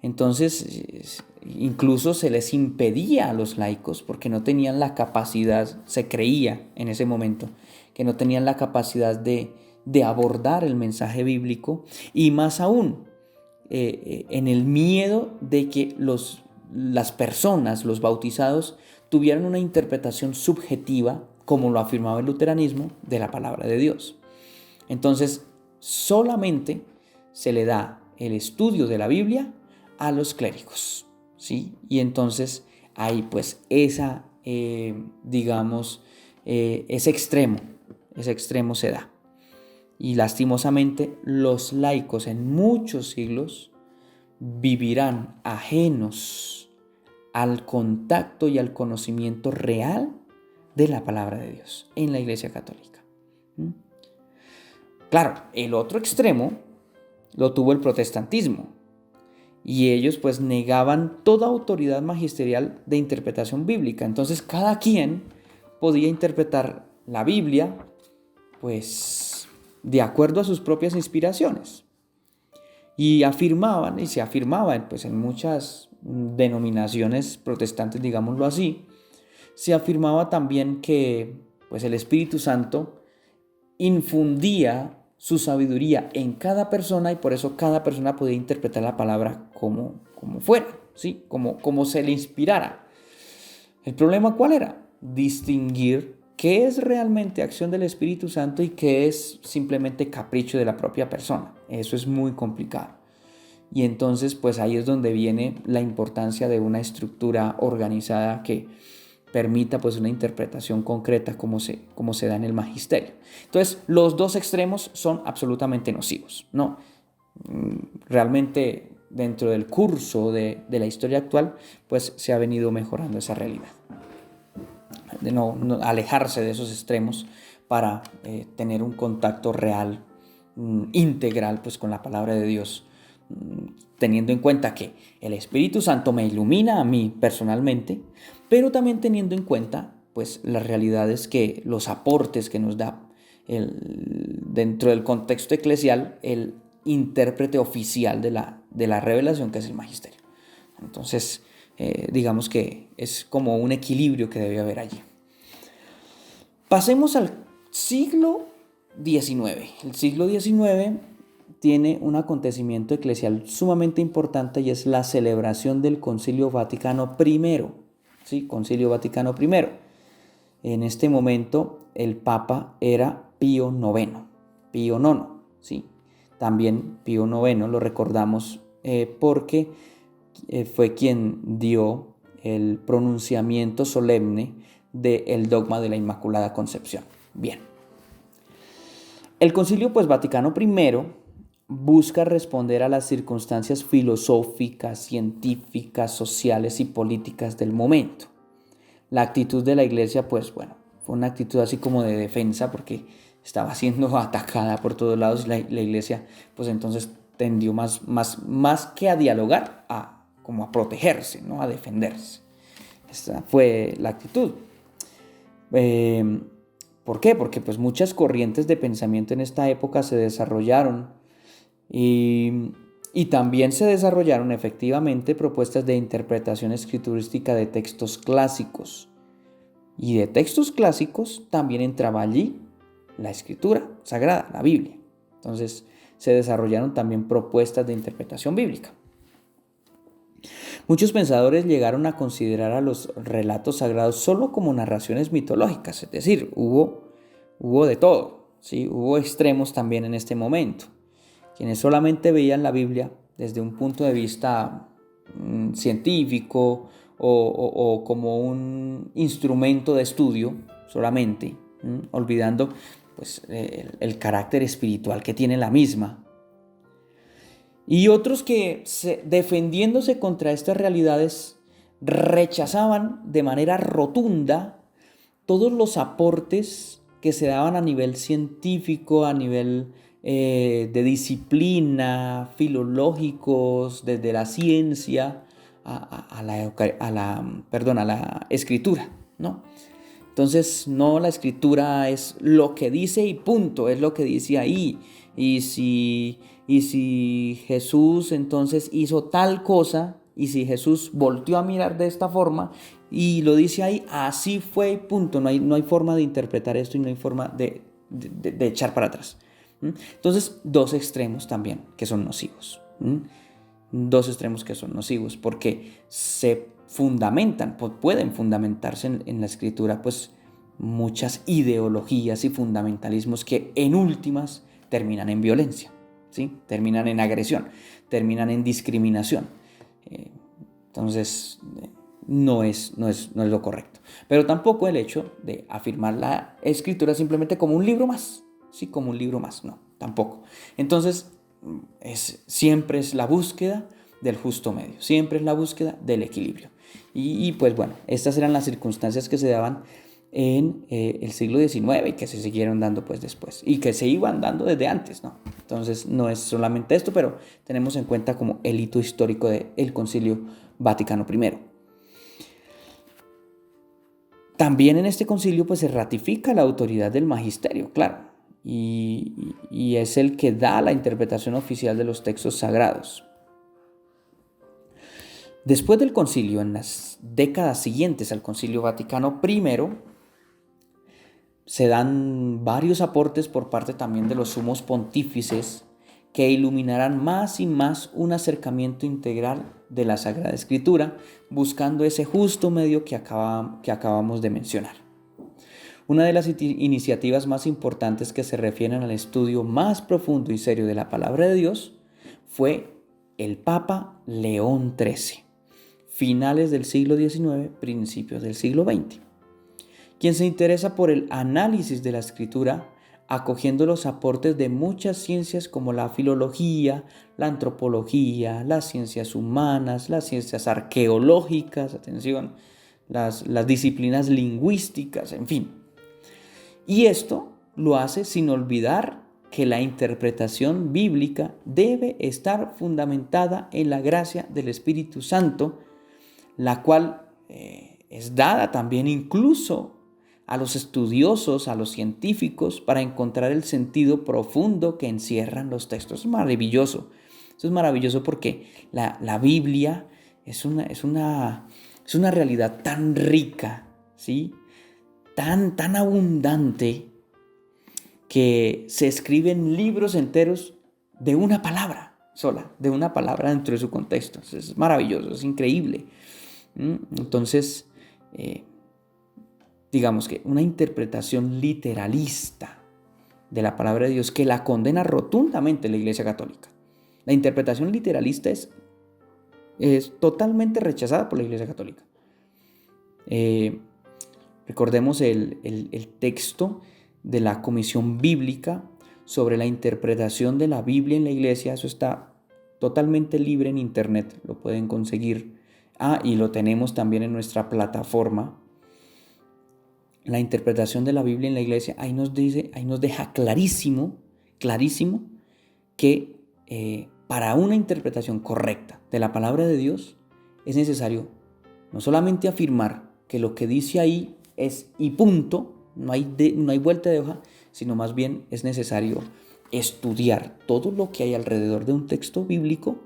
Entonces, incluso se les impedía a los laicos porque no tenían la capacidad, se creía en ese momento, que no tenían la capacidad de abordar el mensaje bíblico y más aún en el miedo de que las personas, los bautizados, tuvieran una interpretación subjetiva, como lo afirmaba el luteranismo, de la palabra de Dios. Entonces, solamente se le da el estudio de la Biblia a los clérigos, ¿sí? Y entonces hay pues ese extremo se da. Y lastimosamente los laicos en muchos siglos vivirán ajenos al contacto y al conocimiento real de la palabra de Dios en la Iglesia Católica. Claro, el otro extremo lo tuvo el protestantismo. Y ellos pues negaban toda autoridad magisterial de interpretación bíblica. Entonces cada quien podía interpretar la Biblia pues de acuerdo a sus propias inspiraciones. Y se afirmaban pues en muchas denominaciones protestantes, digámoslo así, se afirmaba también que pues el Espíritu Santo infundía su sabiduría en cada persona y por eso cada persona podía interpretar la palabra como fuera, ¿sí? Como se le inspirara. ¿El problema cuál era? Distinguir qué es realmente acción del Espíritu Santo y qué es simplemente capricho de la propia persona. Eso es muy complicado. Y entonces pues ahí es donde viene la importancia de una estructura organizada que permita pues una interpretación concreta como se da en el magisterio. Entonces, los dos extremos son absolutamente nocivos, ¿no? Realmente dentro del curso de la historia actual, pues se ha venido mejorando esa realidad. De no alejarse de esos extremos para tener un contacto real, integral, pues con la palabra de Dios, teniendo en cuenta que el Espíritu Santo me ilumina a mí personalmente, pero también teniendo en cuenta pues las realidades que los aportes que nos da dentro del contexto eclesial el intérprete oficial de la revelación, que es el magisterio. Entonces digamos que es como un equilibrio que debe haber allí. Pasemos al siglo XIX. El siglo XIX tiene un acontecimiento eclesial sumamente importante y es la celebración del Concilio Vaticano I. ¿Sí? Concilio Vaticano I. En este momento el Papa era Pío IX. ¿Sí? También Pío IX lo recordamos porque fue quien dio el pronunciamiento solemne del dogma de la Inmaculada Concepción. Bien. El Concilio Vaticano I busca responder a las circunstancias filosóficas, científicas, sociales y políticas del momento. La actitud de la iglesia, pues bueno, fue una actitud así como de defensa porque estaba siendo atacada por todos lados y la iglesia pues entonces tendió más que a dialogar, como a protegerse, ¿no? A defenderse. Esa fue la actitud. ¿Por qué? Porque pues muchas corrientes de pensamiento en esta época se desarrollaron y también se desarrollaron efectivamente propuestas de interpretación escriturística de textos clásicos. Y de textos clásicos también entraba allí la escritura sagrada, la Biblia. Entonces se desarrollaron también propuestas de interpretación bíblica. Muchos pensadores llegaron a considerar a los relatos sagrados solo como narraciones mitológicas, es decir, hubo de todo, ¿sí? Hubo extremos también en este momento. Quienes solamente veían la Biblia desde un punto de vista científico o como un instrumento de estudio solamente, olvidando pues, el carácter espiritual que tiene la misma. Y otros que, defendiéndose contra estas realidades, rechazaban de manera rotunda todos los aportes que se daban a nivel científico, a nivel de disciplina, filológicos, desde la ciencia a la escritura, ¿no? Entonces, no, la escritura es lo que dice y punto, es lo que dice ahí. Y si Jesús entonces hizo tal cosa, y si Jesús volteó a mirar de esta forma y lo dice ahí, así fue y punto. No hay forma de interpretar esto y no hay forma de echar para atrás. Entonces, dos extremos también que son nocivos. Dos extremos que son nocivos porque se fundamentan, pueden fundamentarse en la escritura, pues muchas ideologías y fundamentalismos que en últimas terminan en violencia, ¿sí? Terminan en agresión, terminan en discriminación. Entonces, no es lo correcto. Pero tampoco el hecho de afirmar la escritura simplemente como un libro más, ¿sí? Como un libro más, no, tampoco. Entonces, siempre es la búsqueda del justo medio, siempre es la búsqueda del equilibrio. Y pues bueno, estas eran las circunstancias que se daban en el siglo XIX y que se siguieron dando pues después y que se iban dando desde antes, ¿no? Entonces no es solamente esto, pero tenemos en cuenta como el hito histórico del Concilio Vaticano I. También en este concilio pues se ratifica la autoridad del magisterio, claro, y es el que da la interpretación oficial de los textos sagrados. Después del concilio, en las décadas siguientes al Concilio Vaticano I, se dan varios aportes por parte también de los sumos pontífices que iluminarán más y más un acercamiento integral de la Sagrada Escritura, buscando ese justo medio que acabamos de mencionar. Una de las iniciativas más importantes que se refieren al estudio más profundo y serio de la palabra de Dios fue el Papa León XIII, finales del siglo XIX, principios del siglo XX, quien se interesa por el análisis de la escritura, acogiendo los aportes de muchas ciencias como la filología, la antropología, las ciencias humanas, las ciencias arqueológicas, atención, las disciplinas lingüísticas, en fin. Y esto lo hace sin olvidar que la interpretación bíblica debe estar fundamentada en la gracia del Espíritu Santo, la cual es dada también incluso a los estudiosos, a los científicos, para encontrar el sentido profundo que encierran los textos. Es maravilloso. Eso es maravilloso porque la Biblia es una realidad tan rica, ¿sí? Tan abundante, que se escriben libros enteros de una palabra sola, de una palabra dentro de su contexto. Es maravilloso, es increíble. Entonces, digamos que una interpretación literalista de la palabra de Dios que la condena rotundamente la Iglesia Católica. La interpretación literalista es totalmente rechazada por la Iglesia Católica. Recordemos el texto de la Comisión Bíblica sobre la interpretación de la Biblia en la iglesia, eso está totalmente libre en internet, lo pueden conseguir. Y lo tenemos también en nuestra plataforma. La interpretación de la Biblia en la iglesia, ahí nos deja clarísimo que para una interpretación correcta de la palabra de Dios es necesario no solamente afirmar que lo que dice ahí es y punto, no hay vuelta de hoja, sino más bien es necesario estudiar todo lo que hay alrededor de un texto bíblico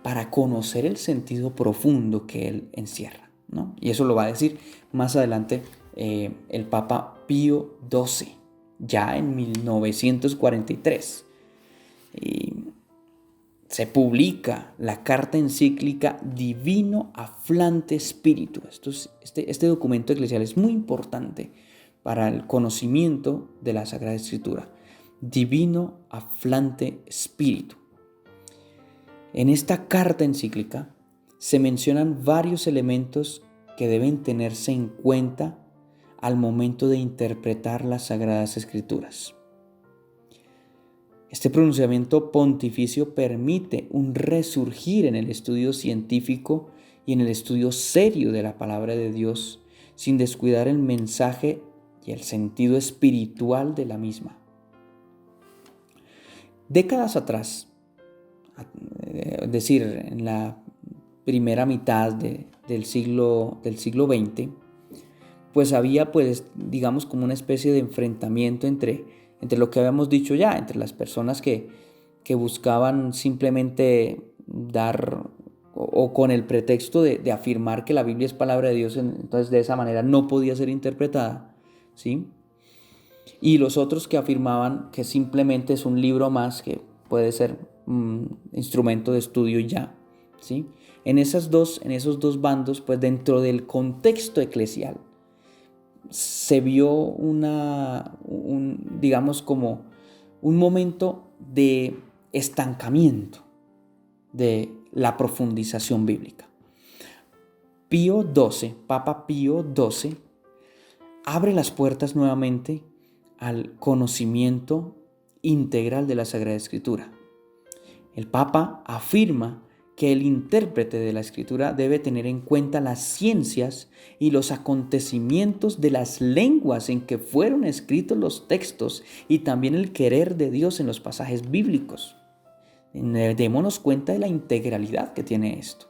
para conocer el sentido profundo que él encierra, ¿no? Y eso lo va a decir más adelante el Papa Pío XII, ya en 1943. Y se publica la carta encíclica Divino Afflante Spiritus. Este documento eclesial es muy importante para el conocimiento de la Sagrada Escritura. Divino Afflante Spiritus. En esta carta encíclica se mencionan varios elementos que deben tenerse en cuenta al momento de interpretar las Sagradas Escrituras. Este pronunciamiento pontificio permite un resurgir en el estudio científico y en el estudio serio de la palabra de Dios, sin descuidar el mensaje y el sentido espiritual de la misma. Décadas atrás, es decir, en la primera mitad del siglo XX, pues había, digamos, como una especie de enfrentamiento entre lo que habíamos dicho ya, entre las personas que buscaban simplemente dar, o con el pretexto de afirmar que la Biblia es palabra de Dios, entonces de esa manera no podía ser interpretada, ¿sí? Y los otros que afirmaban que simplemente es un libro más que puede ser un instrumento de estudio y ya, ¿sí? En esos dos bandos, pues dentro del contexto eclesial, se vio digamos como un momento de estancamiento de la profundización bíblica. Papa Pío XII, abre las puertas nuevamente al conocimiento integral de la Sagrada Escritura. El Papa afirma que el intérprete de la Escritura debe tener en cuenta las ciencias y los acontecimientos de las lenguas en que fueron escritos los textos y también el querer de Dios en los pasajes bíblicos. Démonos cuenta de la integralidad que tiene esto.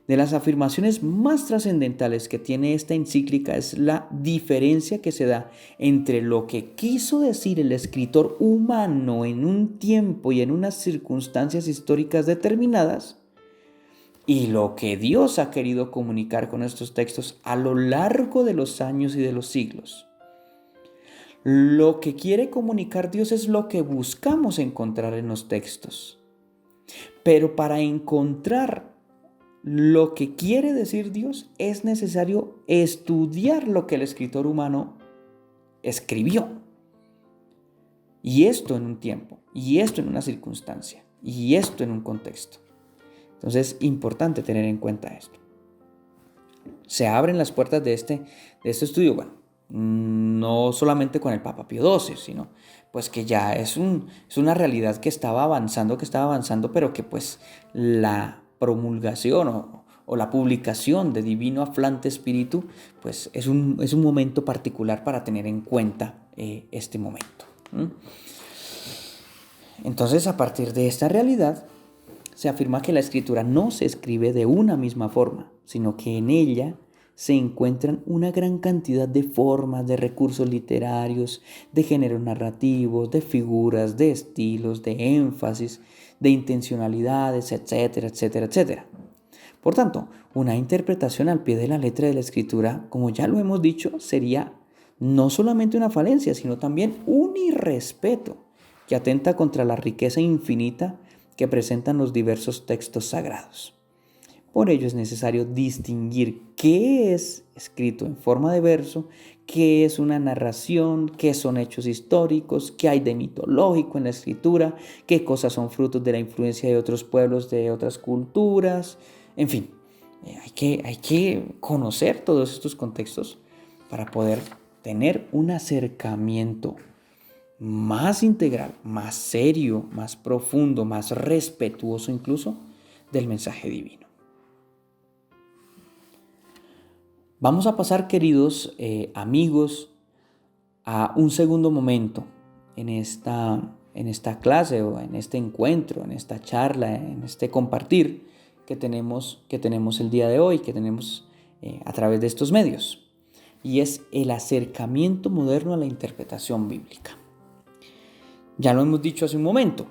De las afirmaciones más trascendentales que tiene esta encíclica es la diferencia que se da entre lo que quiso decir el escritor humano en un tiempo y en unas circunstancias históricas determinadas y lo que Dios ha querido comunicar con estos textos a lo largo de los años y de los siglos. Lo que quiere comunicar Dios es lo que buscamos encontrar en los textos. Pero para encontrar lo que quiere decir Dios es necesario estudiar lo que el escritor humano escribió. Y esto en un tiempo, y esto en una circunstancia, y esto en un contexto. Entonces es importante tener en cuenta esto. Se abren las puertas de este estudio, bueno, no solamente con el Papa Pío XII, sino pues que ya es una realidad que estaba avanzando, pero que pues la promulgación o la publicación de Divino Afflante Spiritus, pues es un momento particular para tener en cuenta este momento. Entonces, a partir de esta realidad, se afirma que la Escritura no se escribe de una misma forma, sino que en ella se encuentran una gran cantidad de formas, de recursos literarios, de géneros narrativos, de figuras, de estilos, de énfasis, de intencionalidades, etcétera, etcétera, etcétera. Por tanto, una interpretación al pie de la letra de la Escritura, como ya lo hemos dicho, sería no solamente una falencia, sino también un irrespeto que atenta contra la riqueza infinita que presentan los diversos textos sagrados. Por ello es necesario distinguir qué es escrito en forma de verso, qué es una narración, qué son hechos históricos, qué hay de mitológico en la escritura, qué cosas son frutos de la influencia de otros pueblos, de otras culturas. En fin, hay que conocer todos estos contextos para poder tener un acercamiento más integral, más serio, más profundo, más respetuoso incluso del mensaje divino. Vamos a pasar, queridos amigos, a un segundo momento en esta clase o en este encuentro, en esta charla, en este compartir que tenemos el día de hoy, que tenemos a través de estos medios. Y es el acercamiento moderno a la interpretación bíblica. Ya lo hemos dicho hace un momento.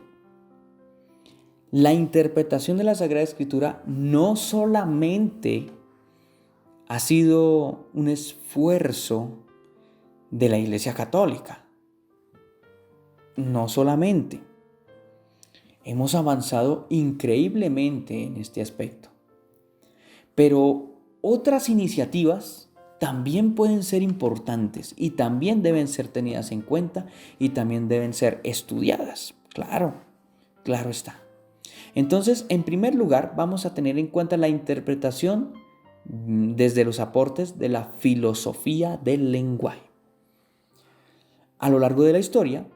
La interpretación de la Sagrada Escritura no solamente ha sido un esfuerzo de la Iglesia Católica. No solamente. Hemos avanzado increíblemente en este aspecto. Pero otras iniciativas también pueden ser importantes y también deben ser tenidas en cuenta y también deben ser estudiadas. Claro está. Entonces, en primer lugar, vamos a tener en cuenta la interpretación desde los aportes de la filosofía del lenguaje. A lo largo de la historia,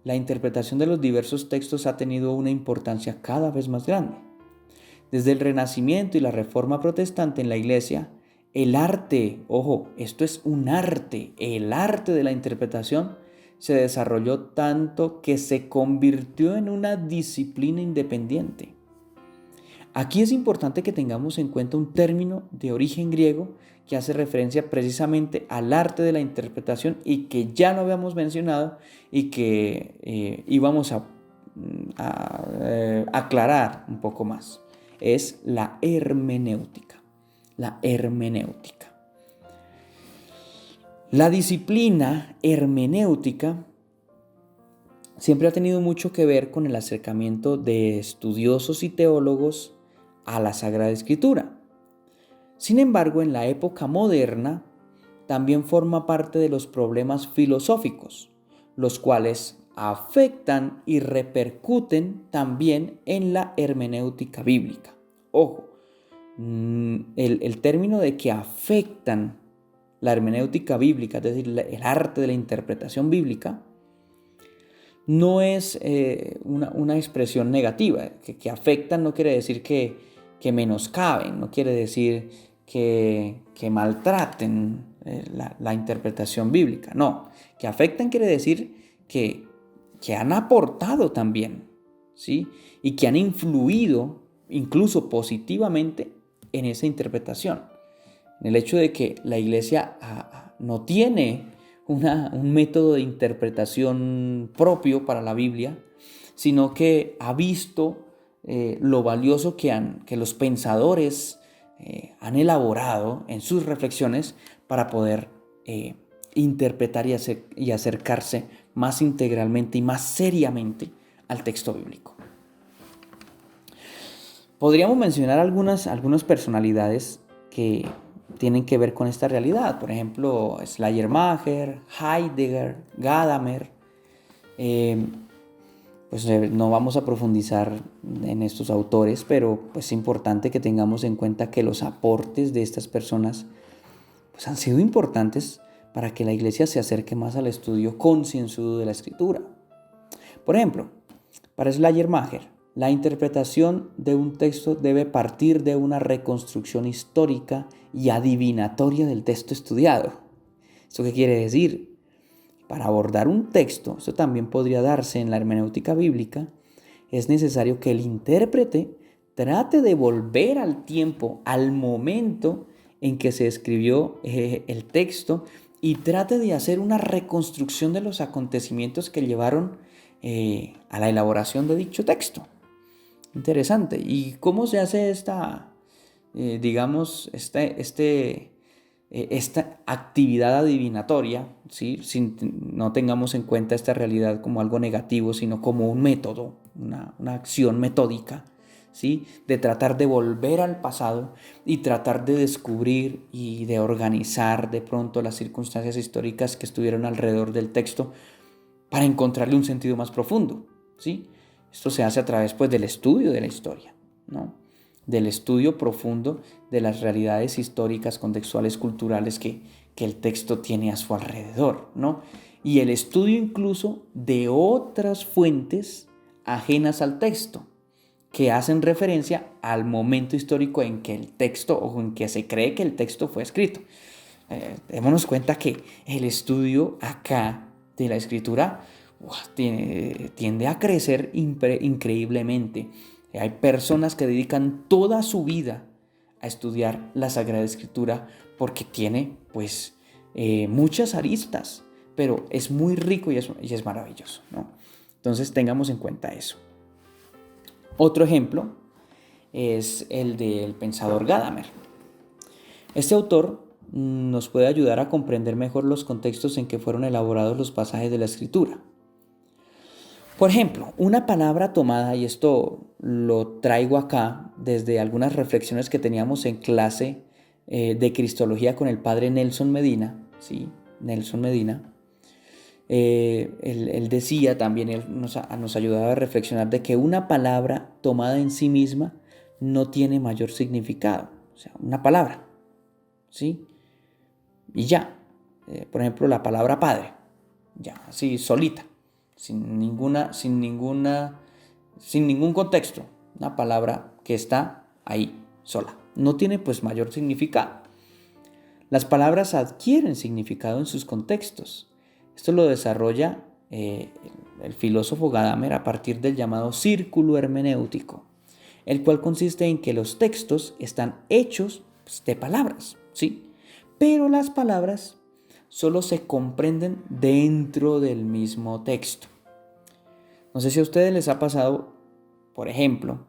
la interpretación de los diversos textos ha tenido una importancia cada vez más grande. Desde el Renacimiento y la Reforma Protestante en la Iglesia, el arte, ojo, esto es un arte, el arte de la interpretación se desarrolló tanto que se convirtió en una disciplina independiente. Aquí es importante que tengamos en cuenta un término de origen griego que hace referencia precisamente al arte de la interpretación y que ya lo habíamos mencionado y que íbamos a aclarar un poco más. Es la hermenéutica. La hermenéutica. La disciplina hermenéutica siempre ha tenido mucho que ver con el acercamiento de estudiosos y teólogos a la Sagrada Escritura. Sin embargo, en la época moderna también forma parte de los problemas filosóficos, los cuales afectan y repercuten también en la hermenéutica bíblica. Ojo, el término de que afectan la hermenéutica bíblica, es decir, el arte de la interpretación bíblica, no es una expresión negativa. Que afectan no quiere decir que menoscaben, no quiere decir que maltraten la interpretación bíblica. No, que afectan quiere decir que han aportado también, ¿sí? Y que han influido incluso positivamente en esa interpretación. En el hecho de que la Iglesia no tiene un método de interpretación propio para la Biblia, sino que ha visto lo valioso que los pensadores han elaborado en sus reflexiones para poder interpretar y acercarse más integralmente y más seriamente al texto bíblico. Podríamos mencionar algunas personalidades que tienen que ver con esta realidad. Por ejemplo, Schleiermacher, Heidegger, Gadamer. No vamos a profundizar en estos autores, pero es importante que tengamos en cuenta que los aportes de estas personas han sido importantes para que la Iglesia se acerque más al estudio concienzudo de la Escritura. Por ejemplo, para Schleiermacher, la interpretación de un texto debe partir de una reconstrucción histórica y adivinatoria del texto estudiado. ¿Esto qué quiere decir? Para abordar un texto, esto también podría darse en la hermenéutica bíblica, es necesario que el intérprete trate de volver al tiempo, al momento en que se escribió el texto y trate de hacer una reconstrucción de los acontecimientos que llevaron a la elaboración de dicho texto. Interesante. ¿Y cómo se hace esta actividad adivinatoria? ¿Sí? No tengamos en cuenta esta realidad como algo negativo, sino como un método, una acción metódica, ¿sí? De tratar de volver al pasado y tratar de descubrir y de organizar de pronto las circunstancias históricas que estuvieron alrededor del texto para encontrarle un sentido más profundo, ¿sí? Esto se hace a través del estudio de la historia, ¿no? del estudio profundo de las realidades históricas, contextuales, culturales que el texto tiene a su alrededor, ¿no? Y el estudio incluso de otras fuentes ajenas al texto, que hacen referencia al momento histórico en que el texto o en que se cree que el texto fue escrito. Démonos cuenta que el estudio acá de la escritura tiende a crecer increíblemente. Hay personas que dedican toda su vida a estudiar la Sagrada Escritura porque tiene pues muchas aristas, pero es muy rico y es maravilloso, ¿no? Entonces tengamos en cuenta eso. Otro ejemplo es el del pensador Gadamer. Este autor nos puede ayudar a comprender mejor los contextos en que fueron elaborados los pasajes de la Escritura. Por ejemplo, una palabra tomada, y esto lo traigo acá desde algunas reflexiones que teníamos en clase de Cristología con el padre Nelson Medina, ¿sí? Nelson Medina. Él decía también, él nos ayudaba a reflexionar de que una palabra tomada en sí misma no tiene mayor significado. O sea, una palabra, ¿sí? Y ya. Por ejemplo, la palabra padre, ya, así solita, sin ningún contexto. Una palabra que está ahí, sola. No tiene pues mayor significado. Las palabras adquieren significado en sus contextos. Esto lo desarrolla el filósofo Gadamer a partir del llamado círculo hermenéutico, el cual consiste en que los textos están hechos de palabras, ¿sí? Pero las palabras solo se comprenden dentro del mismo texto. No sé si a ustedes les ha pasado, por ejemplo,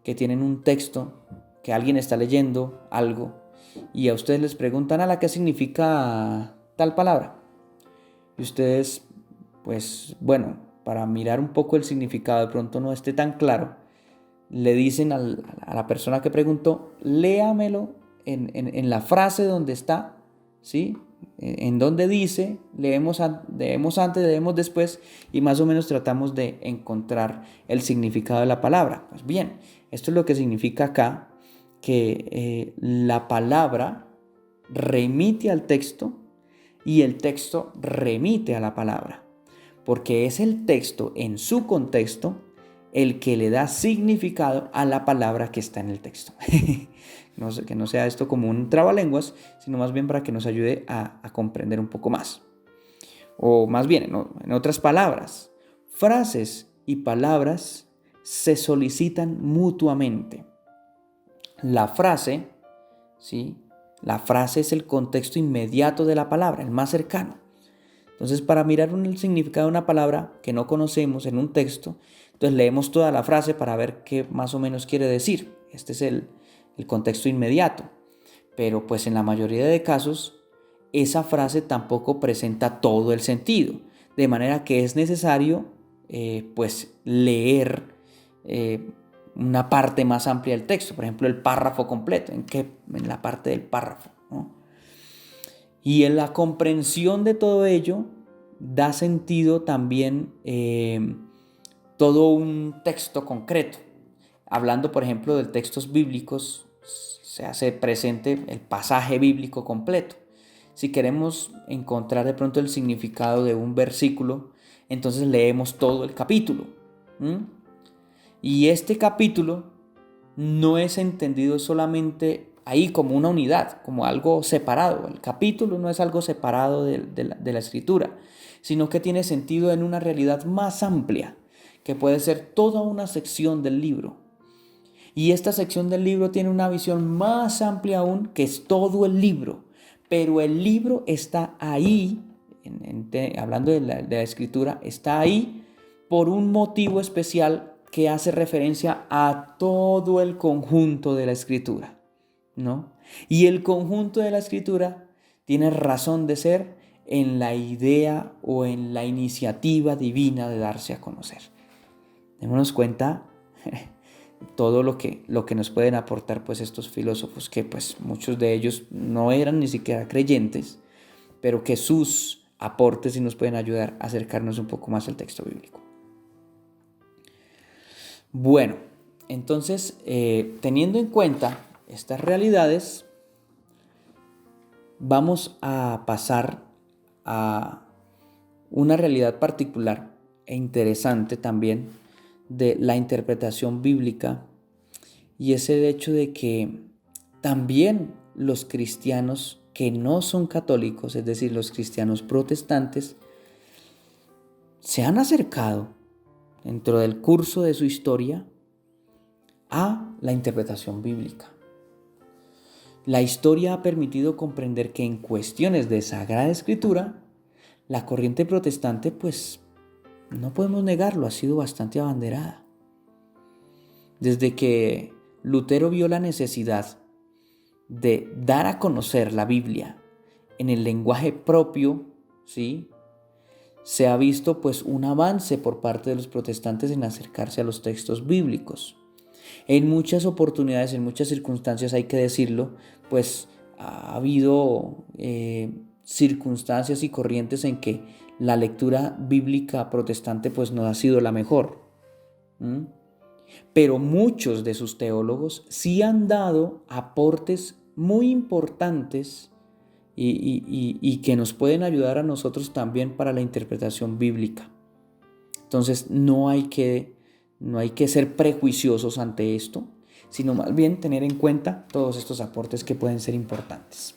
que tienen un texto, que alguien está leyendo algo y a ustedes les preguntan, ¿qué significa tal palabra? Y ustedes, pues bueno, para mirar un poco el significado, de pronto no esté tan claro, le dicen a la persona que preguntó, léamelo en la frase donde está, ¿sí? En donde dice, leemos antes, leemos después y más o menos tratamos de encontrar el significado de la palabra. Pues bien, esto es lo que significa acá, que la palabra remite al texto y el texto remite a la palabra, porque es el texto en su contexto el que le da significado a la palabra que está en el texto. Que no sea esto como un trabalenguas, sino más bien para que nos ayude a comprender un poco más. O más bien, en otras palabras, frases y palabras se solicitan mutuamente. La frase, ¿sí? La frase es el contexto inmediato de la palabra, el más cercano. Entonces, para mirar el significado de una palabra que no conocemos en un texto, entonces leemos toda la frase para ver qué más o menos quiere decir. Este es el contexto inmediato. Pero pues en la mayoría de casos, esa frase tampoco presenta todo el sentido. De manera que es necesario pues leer una parte más amplia del texto. Por ejemplo, el párrafo completo. En la parte del párrafo, ¿no? Y en la comprensión de todo ello da sentido también todo un texto concreto. Hablando, por ejemplo, de textos bíblicos, se hace presente el pasaje bíblico completo. Si queremos encontrar de pronto el significado de un versículo, entonces leemos todo el capítulo. Y este capítulo no es entendido solamente ahí como una unidad, como algo separado. El capítulo no es algo separado de la escritura, sino que tiene sentido en una realidad más amplia, que puede ser toda una sección del libro. Y esta sección del libro tiene una visión más amplia aún, que es todo el libro. Pero el libro está ahí, hablando de la escritura, está ahí por un motivo especial que hace referencia a todo el conjunto de la escritura, ¿no? Y el conjunto de la escritura tiene razón de ser en la idea o en la iniciativa divina de darse a conocer. Démonos cuenta todo lo que nos pueden aportar pues estos filósofos, que pues muchos de ellos no eran ni siquiera creyentes, pero que sus aportes sí nos pueden ayudar a acercarnos un poco más al texto bíblico. Bueno, Entonces, teniendo en cuenta estas realidades, vamos a pasar a una realidad particular e interesante también de la interpretación bíblica, y es el hecho de que también los cristianos que no son católicos, es decir, los cristianos protestantes, se han acercado dentro del curso de su historia a la interpretación bíblica. La historia ha permitido comprender que en cuestiones de Sagrada Escritura, la corriente protestante, pues, no podemos negarlo, ha sido bastante abanderada. Desde que Lutero vio la necesidad de dar a conocer la Biblia en el lenguaje propio, ¿sí?, se ha visto pues un avance por parte de los protestantes en acercarse a los textos bíblicos. En muchas oportunidades, en muchas circunstancias, hay que decirlo, pues ha habido circunstancias y corrientes en que la lectura bíblica protestante pues no ha sido la mejor. Pero muchos de sus teólogos sí han dado aportes muy importantes y que nos pueden ayudar a nosotros también para la interpretación bíblica. Entonces no hay que ser prejuiciosos ante esto, sino más bien tener en cuenta todos estos aportes que pueden ser importantes.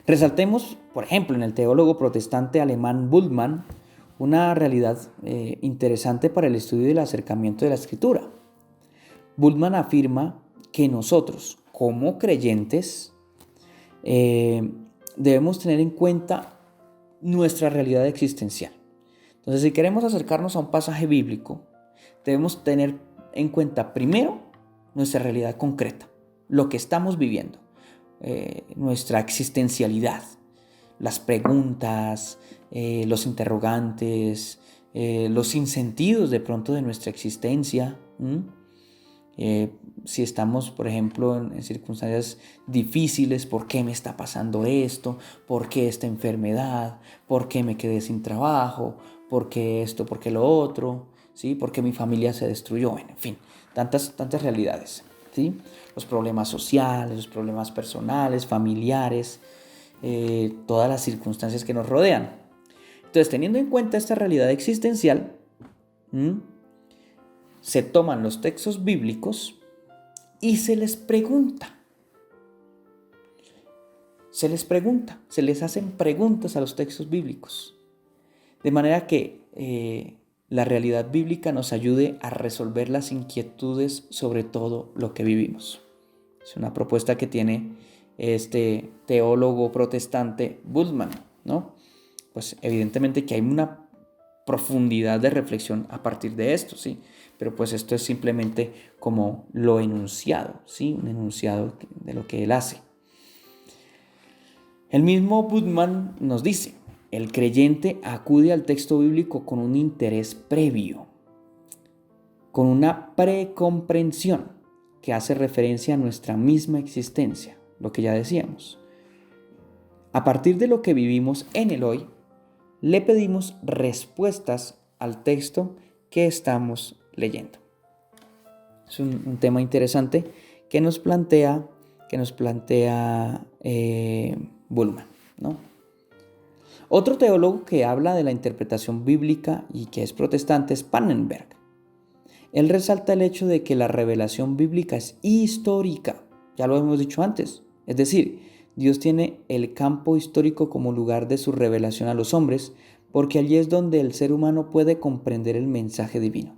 Resaltemos, por ejemplo, en el teólogo protestante alemán Bultmann, una realidad interesante para el estudio y el acercamiento de la Escritura. Bultmann afirma que nosotros, como creyentes, debemos tener en cuenta nuestra realidad existencial. Entonces, si queremos acercarnos a un pasaje bíblico, debemos tener en cuenta primero nuestra realidad concreta, lo que estamos viviendo, nuestra existencialidad, las preguntas, los interrogantes, los sinsentidos de pronto de nuestra existencia. Si estamos, por ejemplo, en circunstancias difíciles, ¿por qué me está pasando esto? ¿Por qué esta enfermedad? ¿Por qué me quedé sin trabajo? ¿Por qué esto? ¿Por qué lo otro? ¿Sí? ¿Por qué mi familia se destruyó? En fin, tantas realidades, ¿sí? Los problemas sociales, los problemas personales, familiares, todas las circunstancias que nos rodean. Entonces, teniendo en cuenta esta realidad existencial, se toman los textos bíblicos y se les pregunta, se les hacen preguntas a los textos bíblicos, de manera que la realidad bíblica nos ayude a resolver las inquietudes sobre todo lo que vivimos. Es una propuesta que tiene este teólogo protestante Bultmann, ¿no? Pues evidentemente que hay una profundidad de reflexión a partir de esto, ¿sí? Pero pues esto es simplemente como lo enunciado, ¿sí? Un enunciado de lo que él hace. El mismo Bultmann nos dice, el creyente acude al texto bíblico con un interés previo, con una precomprensión que hace referencia a nuestra misma existencia, lo que ya decíamos. A partir de lo que vivimos en el hoy, le pedimos respuestas al texto que estamos leyendo. Es un tema interesante que nos plantea Bultmann, ¿no? Otro teólogo que habla de la interpretación bíblica y que es protestante es Pannenberg. Él resalta el hecho de que la revelación bíblica es histórica, ya lo hemos dicho antes, es decir, Dios tiene el campo histórico como lugar de su revelación a los hombres, porque allí es donde el ser humano puede comprender el mensaje divino.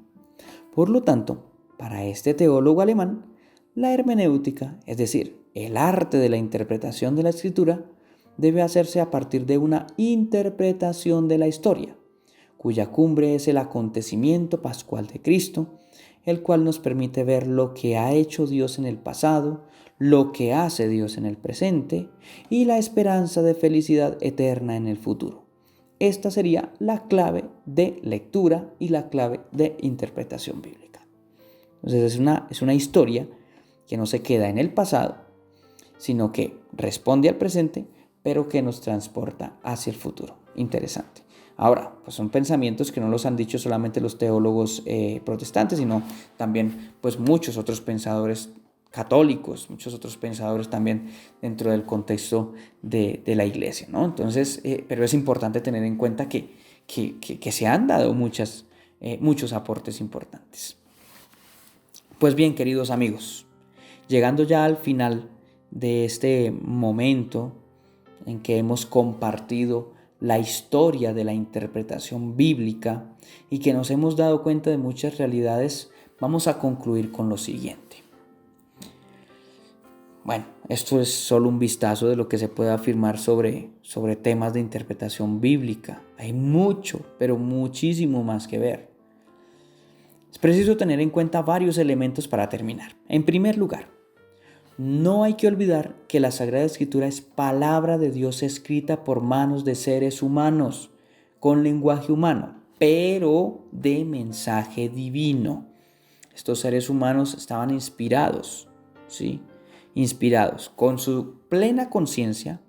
Por lo tanto, para este teólogo alemán, la hermenéutica, es decir, el arte de la interpretación de la Escritura, debe hacerse a partir de una interpretación de la historia, cuya cumbre es el acontecimiento pascual de Cristo, el cual nos permite ver lo que ha hecho Dios en el pasado, lo que hace Dios en el presente y la esperanza de felicidad eterna en el futuro. Esta sería la clave de lectura y la clave de interpretación bíblica. Entonces es una historia que no se queda en el pasado, sino que responde al presente, pero que nos transporta hacia el futuro. Interesante. Ahora, pues son pensamientos que no los han dicho solamente los teólogos protestantes, sino también pues muchos otros pensadores católicos, muchos otros pensadores también dentro del contexto de la iglesia, ¿no? Entonces, pero es importante tener en cuenta que se han dado muchos aportes importantes. Pues bien, queridos amigos, llegando ya al final de este momento en que hemos compartido la historia de la interpretación bíblica y que nos hemos dado cuenta de muchas realidades, vamos a concluir con lo siguiente. Bueno, esto es solo un vistazo de lo que se puede afirmar sobre temas de interpretación bíblica. Hay mucho, pero muchísimo más que ver. Es preciso tener en cuenta varios elementos para terminar. En primer lugar, no hay que olvidar que la Sagrada Escritura es palabra de Dios escrita por manos de seres humanos, con lenguaje humano, pero de mensaje divino. Estos seres humanos estaban inspirados, ¿sí? Inspirados con su plena conciencia,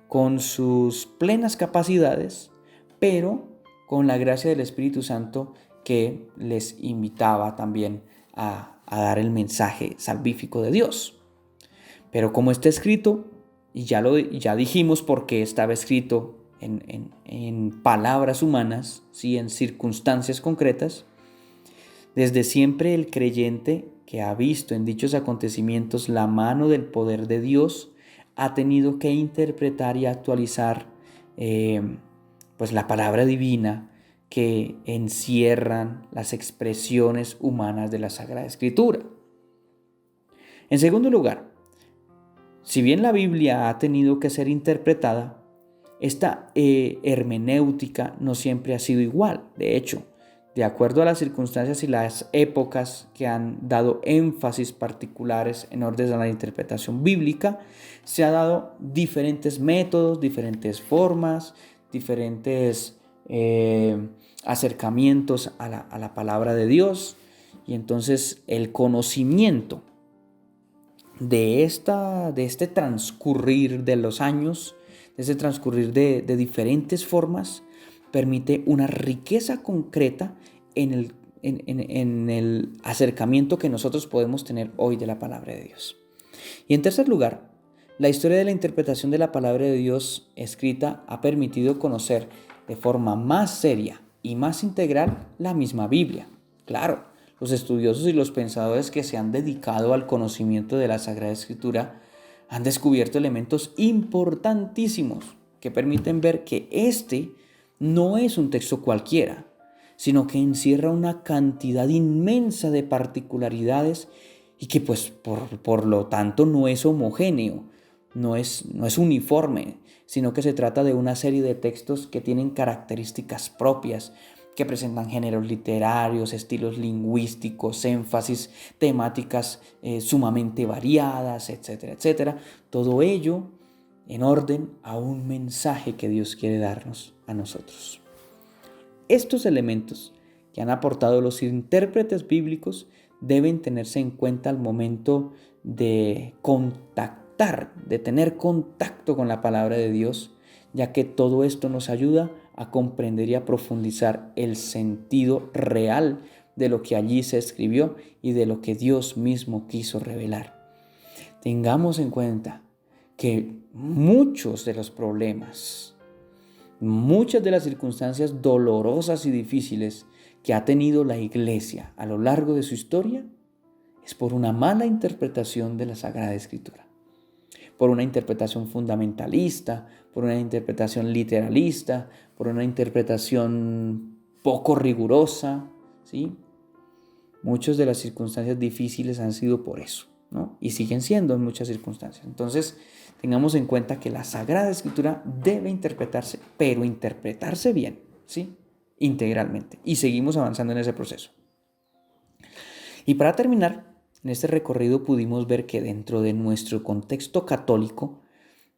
con sus plenas capacidades, pero con la gracia del Espíritu Santo que les invitaba también a dar el mensaje salvífico de Dios. Pero como está escrito, y ya dijimos por qué estaba escrito en palabras humanas, ¿sí? En circunstancias concretas, desde siempre el creyente que ha visto en dichos acontecimientos la mano del poder de Dios ha tenido que interpretar y actualizar pues la palabra divina que encierran las expresiones humanas de la Sagrada Escritura. En segundo lugar, si bien la Biblia ha tenido que ser interpretada, esta hermenéutica no siempre ha sido igual. De hecho, de acuerdo a las circunstancias y las épocas que han dado énfasis particulares en orden a la interpretación bíblica, se han dado diferentes métodos, diferentes formas, diferentes acercamientos a la palabra de Dios. Y entonces el conocimiento de este transcurrir de los años, de ese transcurrir de diferentes formas, permite una riqueza concreta en el acercamiento que nosotros podemos tener hoy de la palabra de Dios. Y en tercer lugar, la historia de la interpretación de la palabra de Dios escrita ha permitido conocer de forma más seria y más integral la misma Biblia. Claro, los estudiosos y los pensadores que se han dedicado al conocimiento de la Sagrada Escritura han descubierto elementos importantísimos que permiten ver que este no es un texto cualquiera, sino que encierra una cantidad inmensa de particularidades y que pues por lo tanto no es homogéneo, no es uniforme, sino que se trata de una serie de textos que tienen características propias, que presentan géneros literarios, estilos lingüísticos, énfasis, temáticas sumamente variadas, etcétera, etcétera. Todo ello en orden a un mensaje que Dios quiere darnos a nosotros. Estos elementos que han aportado los intérpretes bíblicos deben tenerse en cuenta al momento de contactar, de tener contacto con la palabra de Dios, ya que todo esto nos ayuda a comprender y a profundizar el sentido real de lo que allí se escribió y de lo que Dios mismo quiso revelar. Tengamos en cuenta que muchos de los problemas, muchas de las circunstancias dolorosas y difíciles que ha tenido la Iglesia a lo largo de su historia es por una mala interpretación de la Sagrada Escritura, por una interpretación fundamentalista, por una interpretación literalista, por una interpretación poco rigurosa, ¿sí? Muchas de las circunstancias difíciles han sido por eso, ¿no? Y siguen siendo en muchas circunstancias. Entonces, tengamos en cuenta que la Sagrada Escritura debe interpretarse, pero interpretarse bien, ¿sí? Integralmente. Y seguimos avanzando en ese proceso. Y para terminar, en este recorrido pudimos ver que dentro de nuestro contexto católico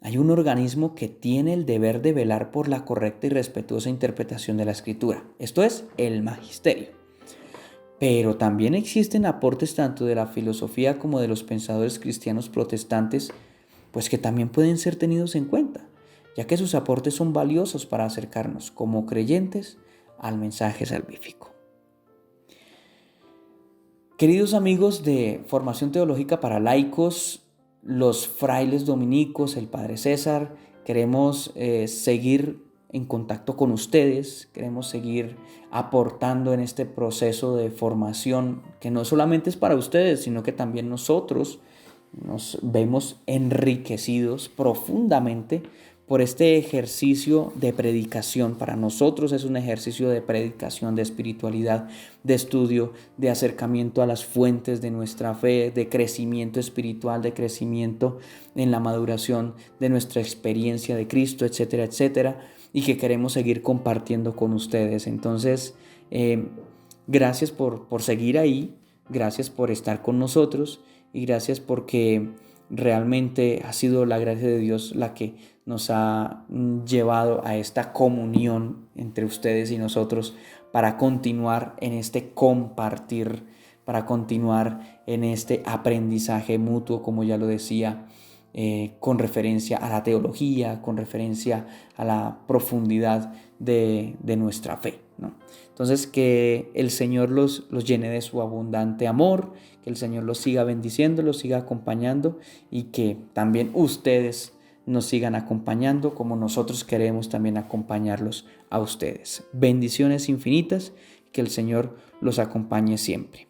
hay un organismo que tiene el deber de velar por la correcta y respetuosa interpretación de la Escritura. Esto es el magisterio. Pero también existen aportes tanto de la filosofía como de los pensadores cristianos protestantes, pues que también pueden ser tenidos en cuenta. ya que sus aportes son valiosos para acercarnos como creyentes al mensaje salvífico. Queridos amigos de Formación Teológica para Laicos, los frailes dominicos, el Padre César, queremos seguir en contacto con ustedes, queremos seguir aportando en este proceso de formación que no solamente es para ustedes, sino que también nosotros nos vemos enriquecidos profundamente por este ejercicio de predicación. Para nosotros es un ejercicio de predicación, de espiritualidad, de estudio, de acercamiento a las fuentes de nuestra fe, de crecimiento espiritual, de crecimiento en la maduración de nuestra experiencia de Cristo, etcétera, etcétera, y que queremos seguir compartiendo con ustedes. Entonces, gracias por seguir ahí, gracias por estar con nosotros y gracias porque realmente ha sido la gracia de Dios la que nos ha llevado a esta comunión entre ustedes y nosotros para continuar en este compartir, para continuar en este aprendizaje mutuo, como ya lo decía, con referencia a la teología, con referencia a la profundidad de nuestra fe, ¿no? Entonces, que el Señor los llene de su abundante amor, que el Señor los siga bendiciendo, los siga acompañando y que también ustedes nos sigan acompañando como nosotros queremos también acompañarlos a ustedes. Bendiciones infinitas, que el Señor los acompañe siempre.